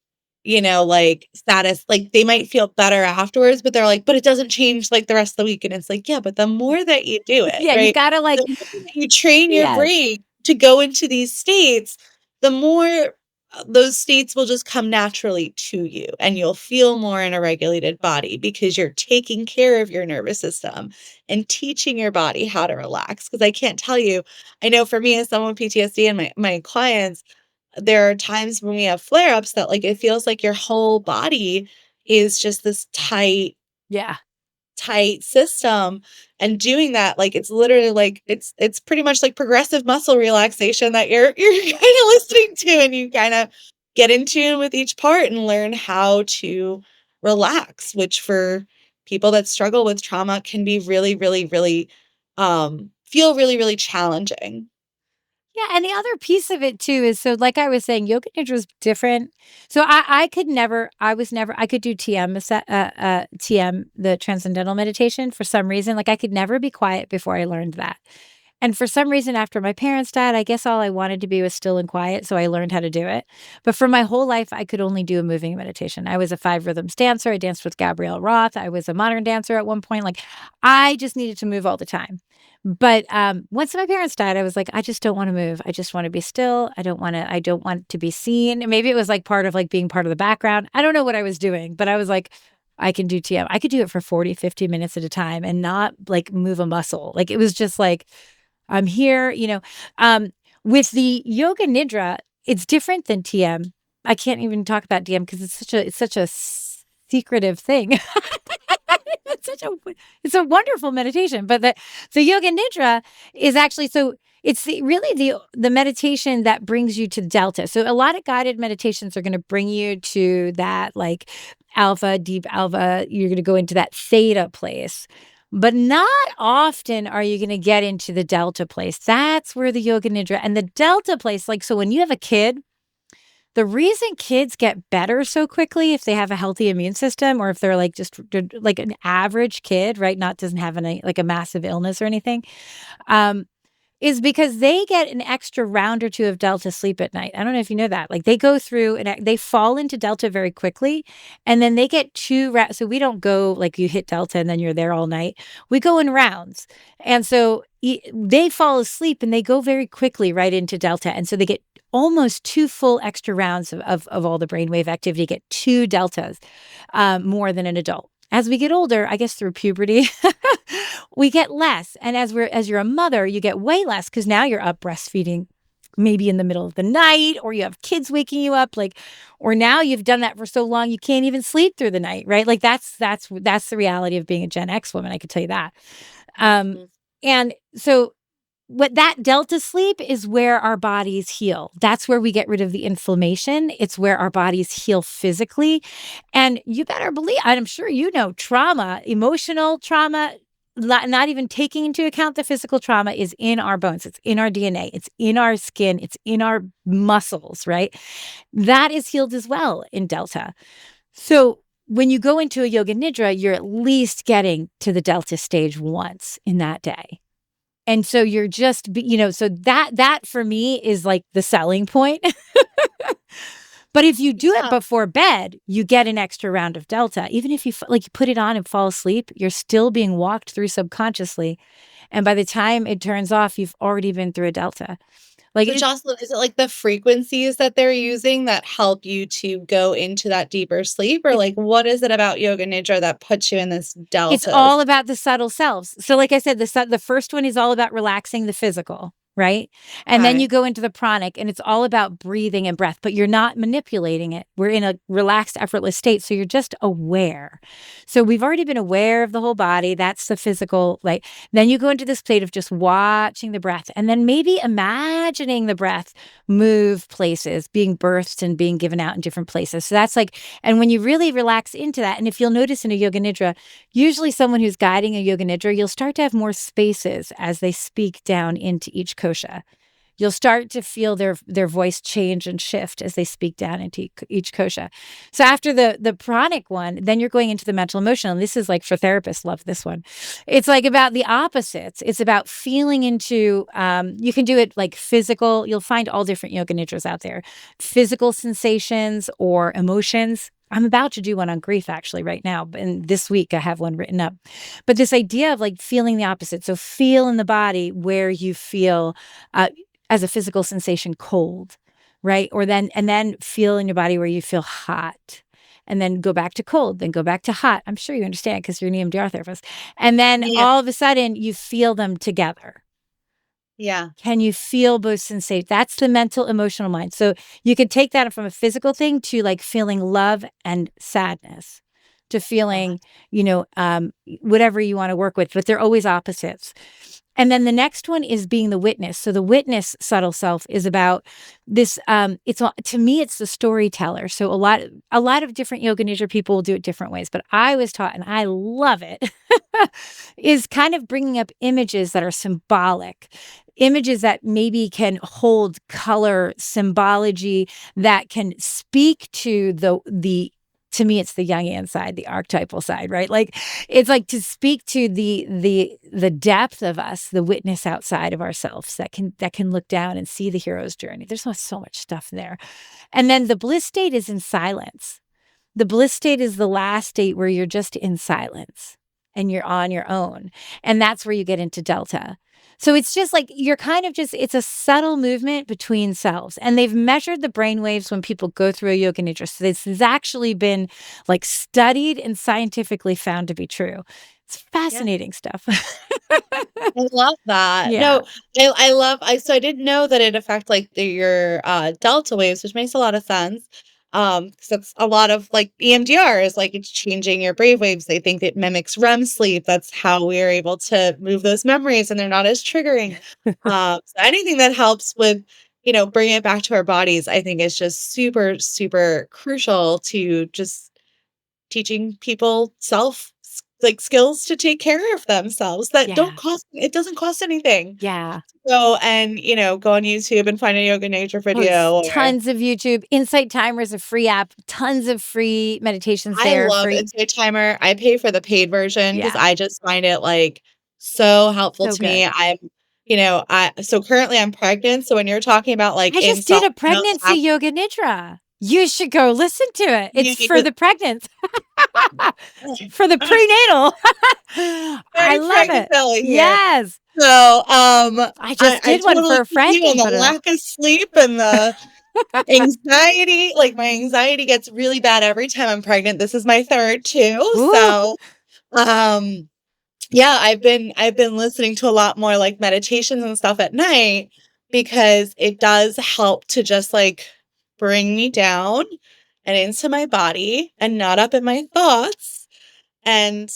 C: like, status. Like, they might feel better afterwards, but they're like, "But it doesn't change, like, the rest of the week." And it's like, yeah, but the more that you do it,
A: Yeah, you
C: right?
A: gotta, like,
C: The more that you train your
A: yes.
C: brain to go into these states, the more those states will just come naturally to you, and you'll feel more in a regulated body because you're taking care of your nervous system and teaching your body how to relax. Because I can't tell you, I know for me as someone with PTSD and my clients, there are times when we have flare-ups that, like, it feels like your whole body is just this
A: Yeah.
C: tight system, and doing that, like, it's literally like it's pretty much like progressive muscle relaxation that you're kinda listening to, and you kinda get in tune with each part and learn how to relax, which for people that struggle with trauma can be really, really, really, feel really, really challenging.
A: Yeah, and the other piece of it too is, so like I was saying, yoga nidra is different. So I could never, I was never, I could do TM, the transcendental meditation for some reason. Like, I could never be quiet before I learned that. And for some reason, after my parents died, I guess all I wanted to be was still and quiet, so I learned how to do it. But for my whole life, I could only do a moving meditation. I was a 5 rhythms dancer. I danced with Gabrielle Roth. I was a modern dancer at one point. Like, I just needed to move all the time. But once my parents died, I was like, I just don't want to move. I just want to be still. I don't want to be seen. And maybe it was like part of, like, being part of the background. I don't know what I was doing, but I was like, I can do TM. I could do it for 40, 50 minutes at a time and not, like, move a muscle. Like, it was just like, I'm here. Um, with the yoga nidra, it's different than TM. I can't even talk about DM because it's such a secretive thing. it's such a it's a wonderful meditation, but the yoga nidra is actually, so it's really the meditation that brings you to delta. So a lot of guided meditations are going to bring you to that, like, alpha, deep alpha. You're going to go into that theta place. But not often are you going to get into the delta place. That's where the yoga nidra and the delta place, like, so when you have a kid, the reason kids get better so quickly if they have a healthy immune system, or if they're like just like an average kid, right? Not doesn't have any, like, a massive illness or anything. Um, is because they get an extra round or two of delta sleep at night. I don't know if you know that. Like, they go through and they fall into delta very quickly, and then they get so we don't go like you hit delta and then you're there all night. We go in rounds. And so they fall asleep and they go very quickly right into delta. And so they get almost 2 full extra rounds of all the brainwave activity, get 2 deltas, more than an adult. As we get older, I guess through puberty, we get less. And as you're a mother, you get way less because now you're up breastfeeding maybe in the middle of the night, or you have kids waking you up, like, or now you've done that for so long you can't even sleep through the night, right? Like, that's the reality of being a Gen X woman, I could tell you that. Um,
C: Mhm.
A: and so what that delta sleep is where our bodies heal. That's where we get rid of the inflammation. It's where our bodies heal physically. And you better believe, I'm sure trauma, emotional trauma, not even taking into account the physical trauma, is in our bones. It's in our DNA. It's in our skin. It's in our muscles, right? That is healed as well in delta. So when you go into a yoga nidra, you're at least getting to the delta stage once in that day. And so you're just, so that for me is like the selling point. But if you do it
C: Yeah.
A: before bed, you get an extra round of delta. Even if you like you put it on and fall asleep, you're still being walked through subconsciously. And by the time it turns off, you've already been through a delta. Like,
C: So, Jocelyn, is it like the frequencies that they're using that help you to go into that deeper sleep? Or,
A: it's
C: like, what is it about yoga nidra that puts you in this
A: it's
C: delta?
A: all about the subtle selves. So like I said, the first one is all about relaxing the physical. right? And then
C: Okay.
A: you go into the pranic, and it's all about breathing and breath, but you're not manipulating it. We're in a relaxed, effortless state. So you're just aware. So we've already been aware of the whole body. That's the physical, like, then you go into this state of just watching the breath, and then maybe imagining the breath move places, being birthed and being given out in different places. So that's like, and when you really relax into that, and if you'll notice in a yoga nidra, usually someone who's guiding a yoga nidra, you'll start to have more spaces as they speak down into each kosha. You'll start to feel their voice change and shift as they speak down into each kosha. So after the pranic one, then you're going into the mental emotional. And this is like for therapists, love this one. It's like about the opposites. It's about feeling into, you can do it like physical. You'll find all different yoga nidras out there. Physical sensations or emotions. I'm about to do one on grief actually right now. And this week I have one written up. But this idea of like feeling the opposite. So feel in the body where you feel as a physical sensation cold, right? Or then feel in your body where you feel hot. And then go back to cold, then go back to hot. I'm sure you understand because you're an EMDR therapist. And then
C: Yeah.
A: all of a sudden you feel them together.
C: Yeah.
A: Can you feel both sensations? That's the mental, emotional mind. So you could take that from a physical thing to like feeling love and sadness, to feeling, whatever you want to work with, but they're always opposites. And then the next one is being the witness. So the witness subtle self is about this. To me, it's the storyteller. So a lot of different yoga nidra people will do it different ways, but I was taught, and I love it, is kind of bringing up images that are symbolic, images that maybe can hold color, symbology, that can speak to the to me, it's the Jungian side, the archetypal side, right? Like it's like to speak to the depth of us, the witness outside of ourselves that can look down and see the hero's journey. There's so much stuff there. And then the bliss state is in silence. The bliss state is the last state where you're just in silence and you're on your own. And that's where you get into delta. So it's just like you're kind of just, it's a subtle movement between selves. And they've measured the brain waves when people go through a yoga nidra. So this has actually been like studied and scientifically found to be true. It's
C: Yeah.
A: fascinating stuff.
C: I love that.
A: Yeah.
C: No, I love so I didn't know that it affect like your delta waves, which makes a lot of sense. 'Cause that's a lot of like EMDR is like it's changing your brain waves. They think it mimics REM sleep. That's how we are able to move those memories and they're not as triggering. So anything that helps with, bringing it back to our bodies, I think is just super, super crucial to just teaching people like skills to take care of themselves that
A: Yeah.
C: it doesn't cost anything.
A: Yeah.
C: So, and go on YouTube and find a yoga nature video or
A: Tons of YouTube. Insight Timer is a free app. Tons of free meditations
C: I
A: there.
C: love
A: Free.
C: Insight Timer. I pay for the paid version because
A: Yeah.
C: I just find it like so helpful
A: So
C: to me.
A: good.
C: So currently I'm pregnant. So when you're talking about like
A: I just did
C: insult,
A: a pregnancy yoga nidra. You should go listen to it.
C: you
A: It's
C: need
A: for
C: to
A: the pregnant, for the prenatal. I
C: very
A: love
C: pregnant
A: it.
C: belly here.
A: Yes.
C: So,
A: I just
C: I
A: did one for
C: totally
A: a
C: feel
A: friend
C: you on
A: and
C: the
A: put it on.
C: lack of sleep and the anxiety. Like my anxiety gets really bad every time I'm pregnant. This is my third too.
A: Ooh.
C: So, um, yeah, I've been listening to a lot more like meditations and stuff at night because it does help to just like bring me down and into my body and not up in my thoughts and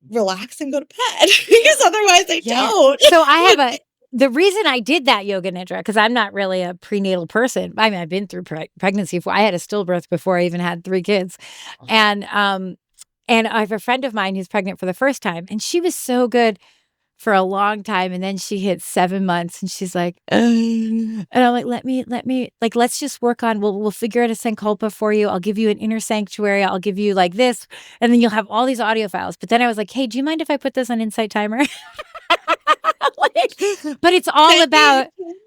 C: relax and go to bed because otherwise I
A: Yeah.
C: don't.
A: So I have the reason I did that yoga nidra, because I'm not really a prenatal person. I mean, I've been through pregnancy before. I had a stillbirth before I even had 3 kids. And I have a friend of mine who's pregnant for the first time, and she was so good for a long time. And then she hit 7 months and she's like, "Ugh." And I'm like, let me, like, let's just work on, we'll figure out a sankalpa for you. I'll give you an inner sanctuary. I'll give you like this. And then you'll have all these audio files. But then I was like, hey, do you mind if I put this on Insight Timer? But it's all
C: Thank you,
A: about,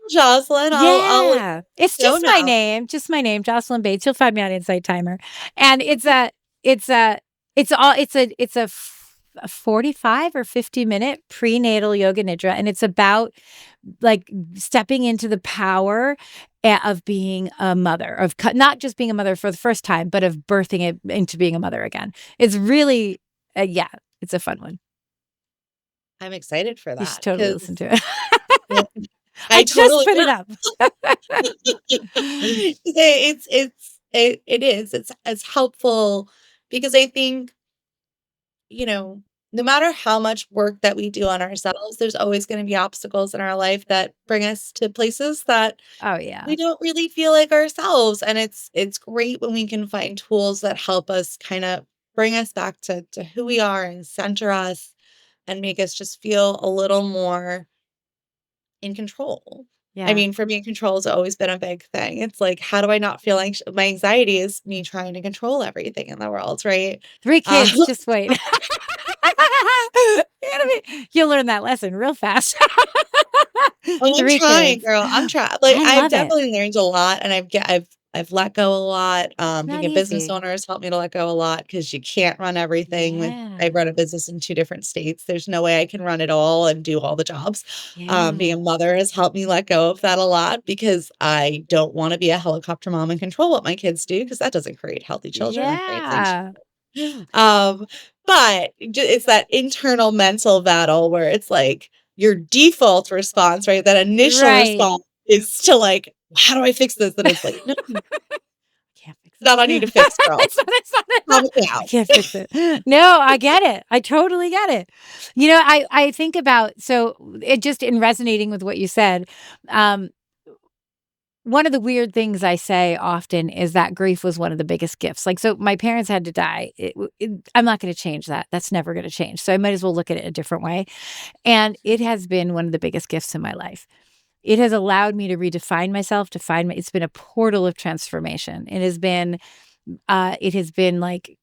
C: Jocelyn. I'll
A: yeah, it's
C: go
A: just
C: now.
A: just my name, Jocelyn Bates. You'll find me on Insight Timer. And it's a, a 45 or 50-minute prenatal yoga nidra. And it's about like stepping into the power of being a mother, of not just being a mother for the first time, but of birthing it into being a mother again. It's really, it's a fun one.
C: I'm excited for
A: You should
C: that
A: totally
C: because
A: listen to it.
C: I
A: I
C: I
A: just
C: totally
A: put it
C: will.
A: up.
C: It is. It's helpful because I think, you know, no matter how much work that we do on ourselves, there's always gonna be obstacles in our life that bring us to places that
A: Oh, yeah.
C: we don't really feel like ourselves, and it's great when we can find tools that help us kinda bring us back to who we are and center us and make us just feel a little more in control. I
A: Yeah.
C: mean, for me, control has always been a big thing. It's like, how do I not feel anxious? My anxiety is me trying to control everything in the world, right?
A: 3
C: Uh,
A: kids, just wait. You'll learn that lesson real fast.
C: I'm
A: 3
C: trying,
A: kids.
C: girl. I'm trying. Like,
A: I
C: I've
A: love it.
C: definitely learned a lot, and I've let go a lot.
A: It's
C: Being
A: not
C: a business
A: easy.
C: owner has helped me to let go a lot because you can't run everything with I
A: Yeah.
C: run a business in 2 different states. There's no way I can run it all and do all the jobs. Being a
A: Yeah.
C: mother has helped me let go of that a lot because I don't wanna be a helicopter mom and control what my kids do because that doesn't create healthy children, it creates anxious.
A: Yeah.
C: Um, but it's that internal mental battle where it's like your default response, right? That initial
A: Right.
C: response is to like, "How do I fix this?" And it's like, "No,
A: Can't fix
C: not on you
A: it.
C: to fix, girl.
A: It's
C: Calm
A: not
C: it
A: I
C: down."
A: can't fix it. No, I get it. I totally get it. I think about so it just in resonating with what you said, um, one of the weird things I say often is that grief was one of the biggest gifts. Like, so my parents had to die. I'm not going to change that. That's never going to change. So I might as well look at it a different way. And it has been one of the biggest gifts in my life. It has allowed me to redefine myself, to find my, it's been a portal of transformation. It has been like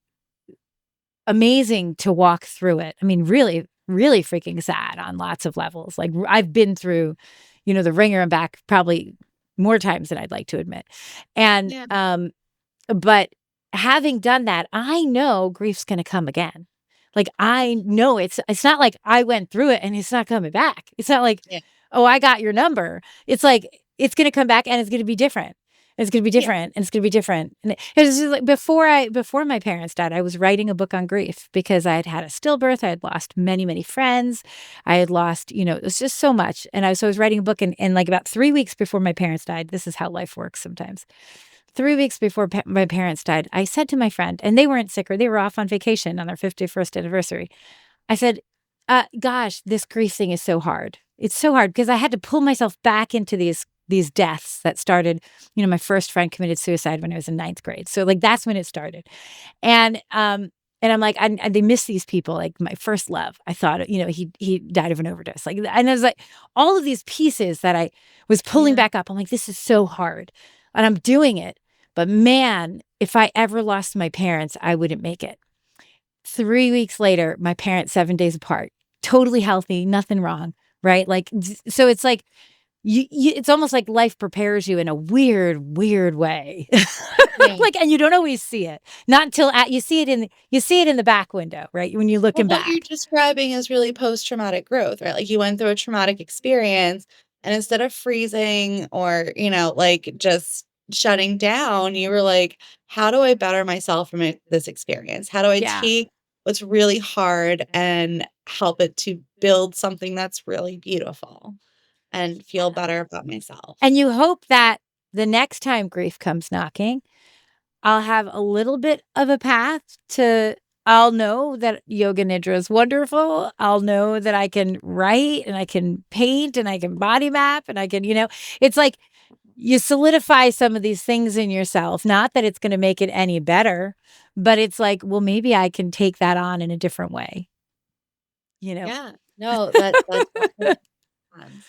A: amazing to walk through it. I mean, really, really freaking sad on lots of levels. Like I've been through, the ringer and back probably more times than I'd like to admit. And
C: Yeah,
A: but having done that, I know grief's going to come again. Like I know it's not like I went through it and it's not coming back. It's not like,
C: yeah,
A: oh, I got your number. It's like it's going to come back and it's going to be different. It's going to be
C: yeah,
A: different and it's going to be different. And it was just like before my parents died, I was writing a book on grief because I had had a stillbirth. I had lost many, many friends. I had lost, it was just so much. And I was writing a book and like about 3 weeks before my parents died, this is how life works sometimes. 3 weeks before my parents died, I said to my friend, and they weren't sick or they were off on vacation on their 51st anniversary. I said, gosh, this grief thing is so hard. It's so hard because I had to pull myself back into these deaths that started, my first friend committed suicide when I was in ninth grade. So like that's when it started. And I'm like, they miss these people, like my first love. I thought, he died of an overdose. Like, and I was like, all of these pieces that I was pulling
C: yeah,
A: back up. I'm like, this is so hard, and I'm doing it. But man, if I ever lost my parents, I wouldn't make it. 3 weeks later, my parents 7 days apart, totally healthy, nothing wrong, right? Like, so it's like it's almost like life prepares you in a weird, weird way.
C: yeah.
A: Like, and you don't always see it. Not until you see it in the back window, right? When you're
C: Well,
A: looking
C: what you're
A: back.
C: describing is really post-traumatic growth, right? Like, you went through a traumatic experience, and instead of freezing or, like, just shutting down, you were like, "How do I better myself from this experience? How do I
A: Yeah.
C: take what's really hard and help it to build something that's really beautiful and feel better about myself?"
A: And you hope that the next time grief comes knocking, I'll have a little bit of a path to I'll know that yoga nidra is wonderful. I'll know that I can write and I can paint and I can body map and I can, it's like you solidify some of these things in yourself. Not that it's going to make it any better, but it's like, well, maybe I can take that on in a different way, you know?
C: Yeah. No, that definitely makes sense.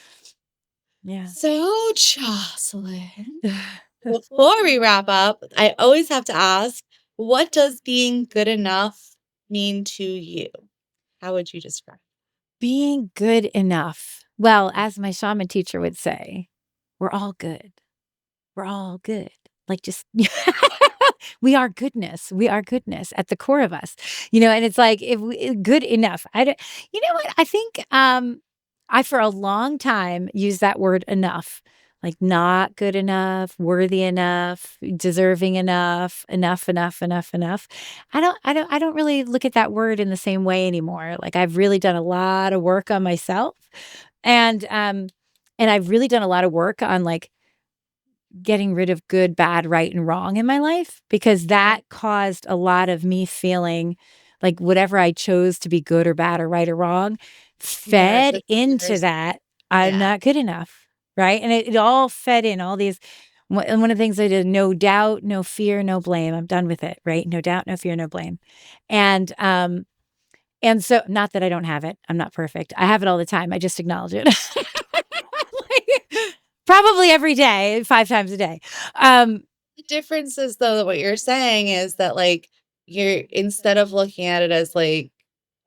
A: Yeah.
C: So, Jocelyn, before we wrap up, I always have to ask, what does being good enough mean to you? How would you describe
A: Being good enough. Well, as my shaman teacher would say, we're all good. We're all good. Like just we are goodness. We are goodness at the core of us. And it's like if we good enough. I don't you know what? I think I for a long time used that word enough. Like not good enough, worthy enough, deserving enough, enough. I don't really look at that word in the same way anymore. Like I've really done a lot of work on myself. And And I've really done a lot of work on like getting rid of good, bad, right, and wrong in my life because that caused a lot of me feeling like whatever I chose to be good or bad or right or wrong fed
C: The
A: into
C: fears.
A: that I'm
C: Yeah.
A: not good enough, right? And it all fed in all these. And one of the things I did, no doubt, no fear, no blame. I'm done with it, right? No doubt, no fear, no blame. And so, not that I don't have it. I'm not perfect. I have it all the time. I just acknowledge it. Like, probably every day, 5 times a day.
C: The difference is though, what you're saying is that like you're instead of looking at it as like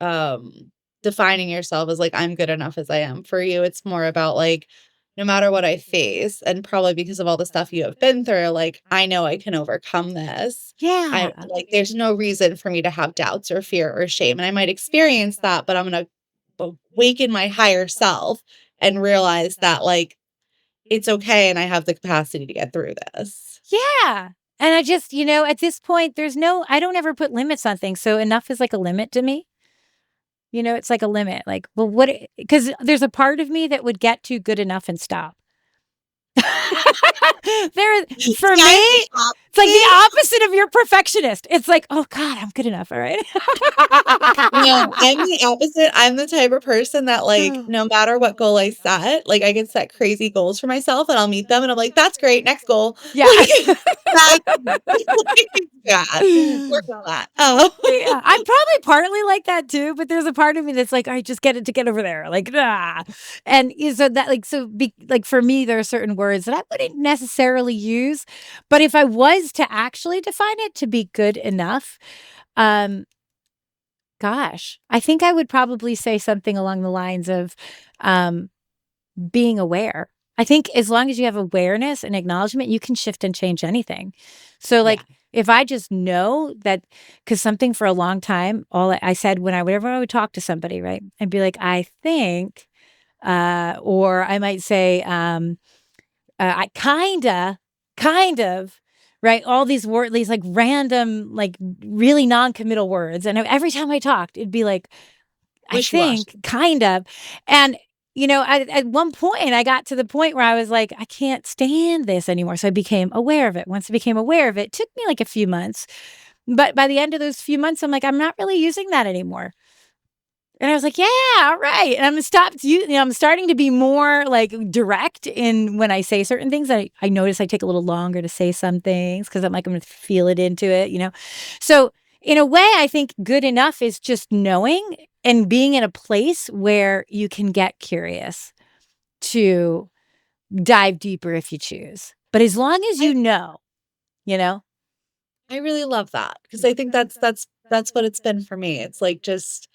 C: um defining yourself as like I'm good enough as I am, for you it's more about like no matter what I face, and probably because of all the stuff you have been through, like I know I can overcome this. I
A: Yeah.
C: like there's no reason for me to have doubts or fear or shame. And I might experience that, but I'm gonna awaken my higher self and realize that like it's okay and I have the capacity to get through this.
A: Yeah. And I just, at this point, I don't ever put limits on things. So enough is like a limit to me. It's like a limit. Like, well, because there's a part of me that would get to good enough and stop. For
C: See,
A: me,
C: I'm the
A: it's like the
C: opposite.
A: opposite of your perfectionist. It's like, oh God, I'm good enough. All right.
C: No, I'm the opposite. I'm the type of person that, like, no matter what goal I set, like, I can set crazy goals for myself and I'll meet them and I'm like, "That's great, next goal."
A: Yeah.
C: Like, that's yeah, working on that. Oh.
A: Yeah, I'm probably partly like that too, but there's a part of me that's like, "All right, just get it to get over there." Like, ah. And so that like for me, there are certain words that I wouldn't necessarily use, but if I was to actually define it to be good enough, um, gosh, I think I would probably say something along the lines of um being aware. I think as long as you have awareness and acknowledgement, you can shift and change anything. So,
C: Yeah.
A: like, if I just know that, because something for a long time, all I said whenever I would talk to somebody, right, I'd be like, I think, or I might say, I kind of, right, all these words, these like random, like really non-committal words, and every time I talked, it'd be like, I
C: Wishy-washy.
A: think, kind of. And, at one point, I got to the point where I was like, I can't stand this anymore. So I became aware of it. Once I became aware of it, it took me like a few months. But by the end of those few months, I'm like, I'm not really using that anymore. And I was like, yeah, all right. And I'm starting to be more like direct in when I say certain things. I notice I take a little longer to say some things because I'm like, I'm going to feel it into it. So in a way, I think good enough is just knowing and being in a place where you can get curious to dive deeper if you choose. But as long as
C: I
A: you know,
C: I really love that because I think that's what it's been for me. It's like just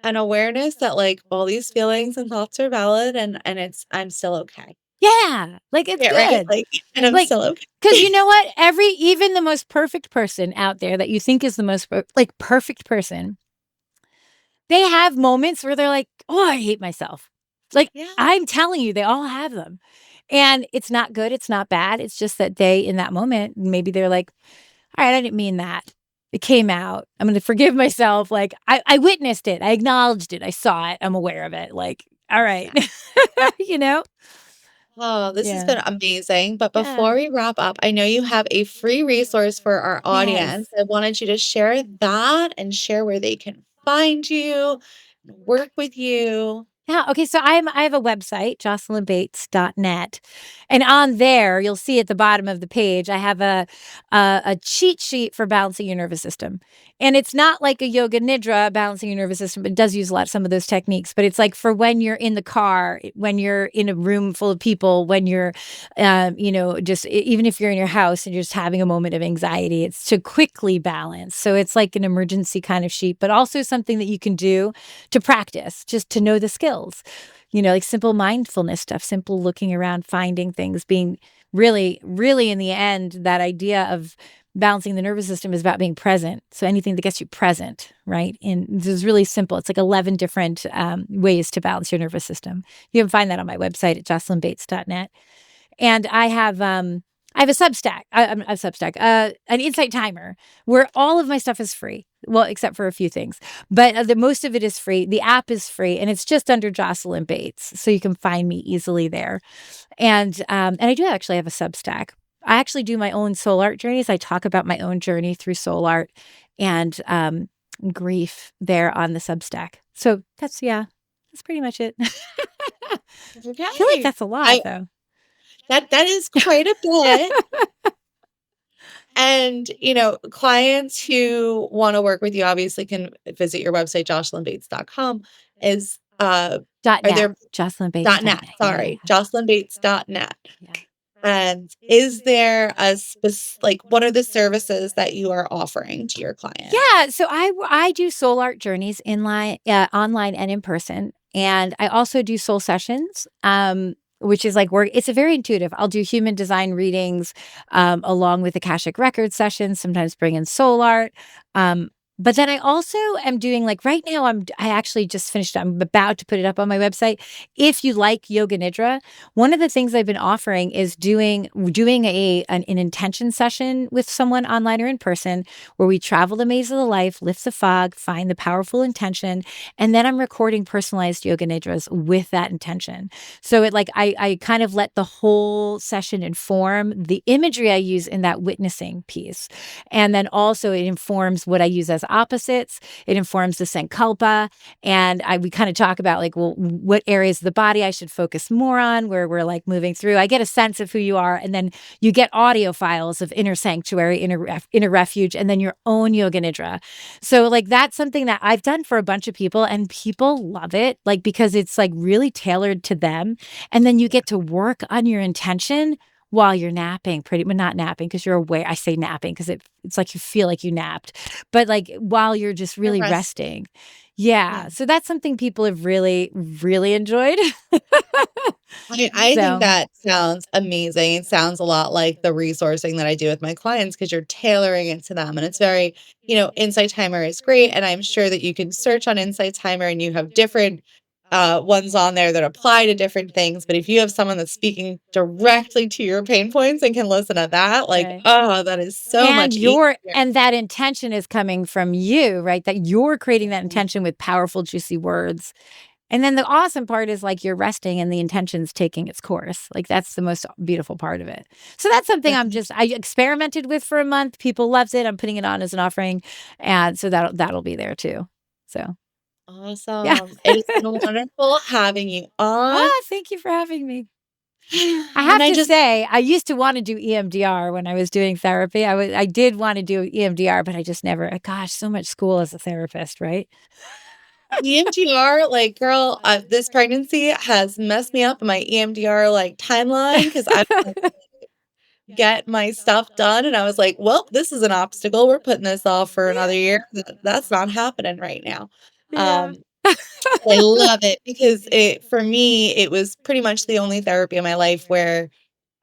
C: an awareness that like all these feelings and thoughts are valid and it's I'm still okay.
A: yeah, like it's
C: Yeah, right?
A: good.
C: Like, and I'm
A: Like,
C: still okay.
A: because you know what? Even the most perfect person out there that you think is the most like perfect person, they have moments where they're like, oh, I hate myself. Like,
C: Yeah.
A: I'm telling you, they all have them. And it's not good. It's not bad. It's just that in that moment, maybe they're like, all right, I didn't mean that. It came out. I'm going to forgive myself. Like, I witnessed it. I acknowledged it. I saw it. I'm aware of it. Like, all right.
C: Exactly.
A: you know?
C: Oh, this has
A: Yeah.
C: been amazing. But
A: Yeah.
C: before we wrap up, I know you have a free resource for our
A: Yes.
C: audience. I wanted you to share that and share where they can find you, work with you.
A: Yeah, okay, so I have a website, jocelynbates.net, and on there, you'll see at the bottom of the page, I have a cheat sheet for balancing your nervous system, and it's not like a yoga nidra balancing your nervous system, it does use some of those techniques, but it's like for when you're in the car, when you're in a room full of people, when you're, just even if you're in your house and you're just having a moment of anxiety, it's to quickly balance, so it's like an emergency kind of sheet, but also something that you can do to practice, just to know the skills, like simple mindfulness stuff, simple looking around, finding things, being really, really in the end, that idea of balancing the nervous system is about being present. So anything that gets you present, right? And this is really simple. It's like 11 different ways to balance your nervous system. You can find that on my website at jocelynbates.net. And I have I have a Substack, an Insight Timer, where all of my stuff is free. Well, except for a few things, but most of it is free. The app is free, and it's just under Jocelyn Bates, so you can find me easily there. And I do actually have a Substack. I actually do my own soul art journeys. I talk about my own journey through soul art and grief there on the Substack. So that's pretty much it. I feel like
C: Okay.
A: that's a lot,
C: I
A: though.
C: that is quite a bit. And, clients who want to work with you obviously can visit your website, jocelynbates.com. Is
A: Dot
C: are
A: net.
C: there
A: JocelynBates.net.
C: .net,
A: Yeah.
C: sorry, jocelynbates.net.
A: Yeah.
C: And is there like, what are the services that you are offering to your clients?
A: Yeah, so I do soul art journeys online and in person, and I also do soul sessions, which is like work. It's a very intuitive. I'll do human design readings, along with Akashic record sessions. Sometimes bring in soul art. But then I also am doing, like, right now. I actually just finished. I'm about to put it up on my website. If you like yoga nidra, one of the things I've been offering is doing an intention session with someone online or in person, where we travel the maze of the life, lift the fog, find the powerful intention, and then I'm recording personalized yoga nidras with that intention. So I kind of let the whole session inform the imagery I use in that witnessing piece. And then also it informs what I use as opposites. It informs the sankalpa. And we kind of talk about, like, well, what areas of the body I should focus more on, where we're like moving through. I get a sense of who you are. And then you get audio files of inner sanctuary, inner refuge, and then your own yoga nidra. So, like, that's something that I've done for a bunch of people, and people love it, like, because it's like really tailored to them. And then you get to work on your intention while you're napping, not napping because you're aware. I say napping because it's like you feel like you napped, but like while you're just
C: You're
A: really
C: resting.
A: resting. Yeah.
C: Yeah.
A: So that's something people have really, really enjoyed.
C: I think
A: So,
C: that sounds amazing. It sounds a lot like the resourcing that I do with my clients, because you're tailoring it to them. And it's very, Insight Timer is great. And I'm sure that you can search on Insight Timer and you have different ones on there that apply to different things. But if you have someone that's speaking directly to your pain points and can listen to that, like,
A: right.
C: oh, that is so much easier.
A: And that intention is coming from you, right? That you're creating that intention with powerful, juicy words. And then the awesome part is, like, you're resting and the intention's taking its course. Like, that's the most beautiful part of it. So that's something I experimented with for a month. People loved it. I'm putting it on as an offering. And so that'll be there too. So, yeah.
C: Awesome. It has been wonderful having you on.
A: Thank you for having me. I
C: And
A: have to say, I used to want to do EMDR when I was doing therapy. I did want to do EMDR, but I just never, gosh, so much school as a therapist, right?
C: EMDR, like, girl, this pregnancy has messed me up in my EMDR, like, timeline, because I was like, get my stuff done, and I was like, well, this is an obstacle. We're putting this off for another year. That's not happening right now.
A: Yeah.
C: I love it because for me, it was pretty much the only therapy in my life where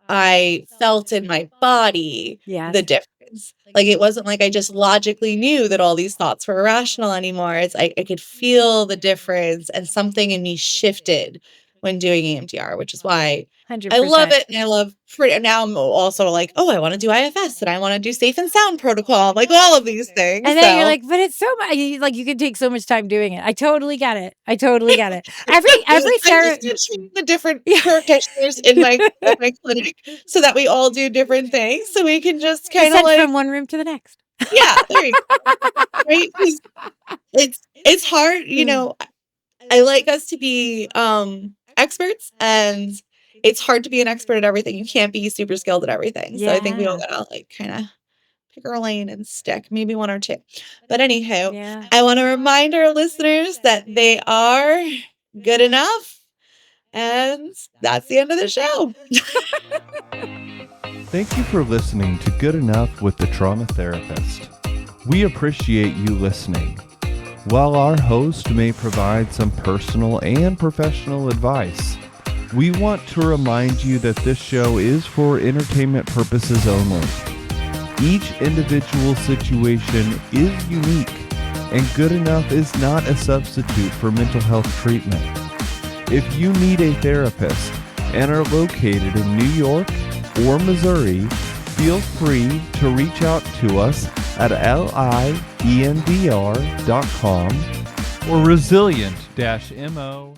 C: I felt in my body the
A: Yes.
C: difference. Like, it wasn't like I just logically knew that all these thoughts were irrational anymore. It's I could feel the difference, and something in me shifted when doing EMDR, which is why I love
A: 100%.
C: it. And I love now I'm also like, oh, I want to do IFS and I want to do safe and sound protocol, like all of these things.
A: And then you're
C: So
A: like, but it's so much, like, you could take so much time doing it. I totally get it. I totally get it. Every
C: I'm just
A: therapist.
C: gonna train the different
A: Yeah.
C: practitioners in my clinic so that we all do different things, so we can just kind of
A: Sent
C: like,
A: from one room to the next.
C: yeah, there you go. Right? 'Cause it's hard, I like us to be experts, and it's hard to be an expert at everything. You can't be super skilled at everything. So I think we all
A: Yeah.
C: gotta, like, kind of pick our lane and stick, maybe one or two. But anywho,
A: Yeah.
C: I want to remind our listeners that they are good enough. And that's the end of the show.
B: Thank you for listening to Good Enough with the Trauma Therapist. We appreciate you listening. While our host may provide some personal and professional advice, we want to remind you that this show is for entertainment purposes only. Each individual situation is unique, and Good Enough is not a substitute for mental health treatment. If you need a therapist and are located in New York, or Missouri, feel free to reach out to us at liendr.com or resilient-mo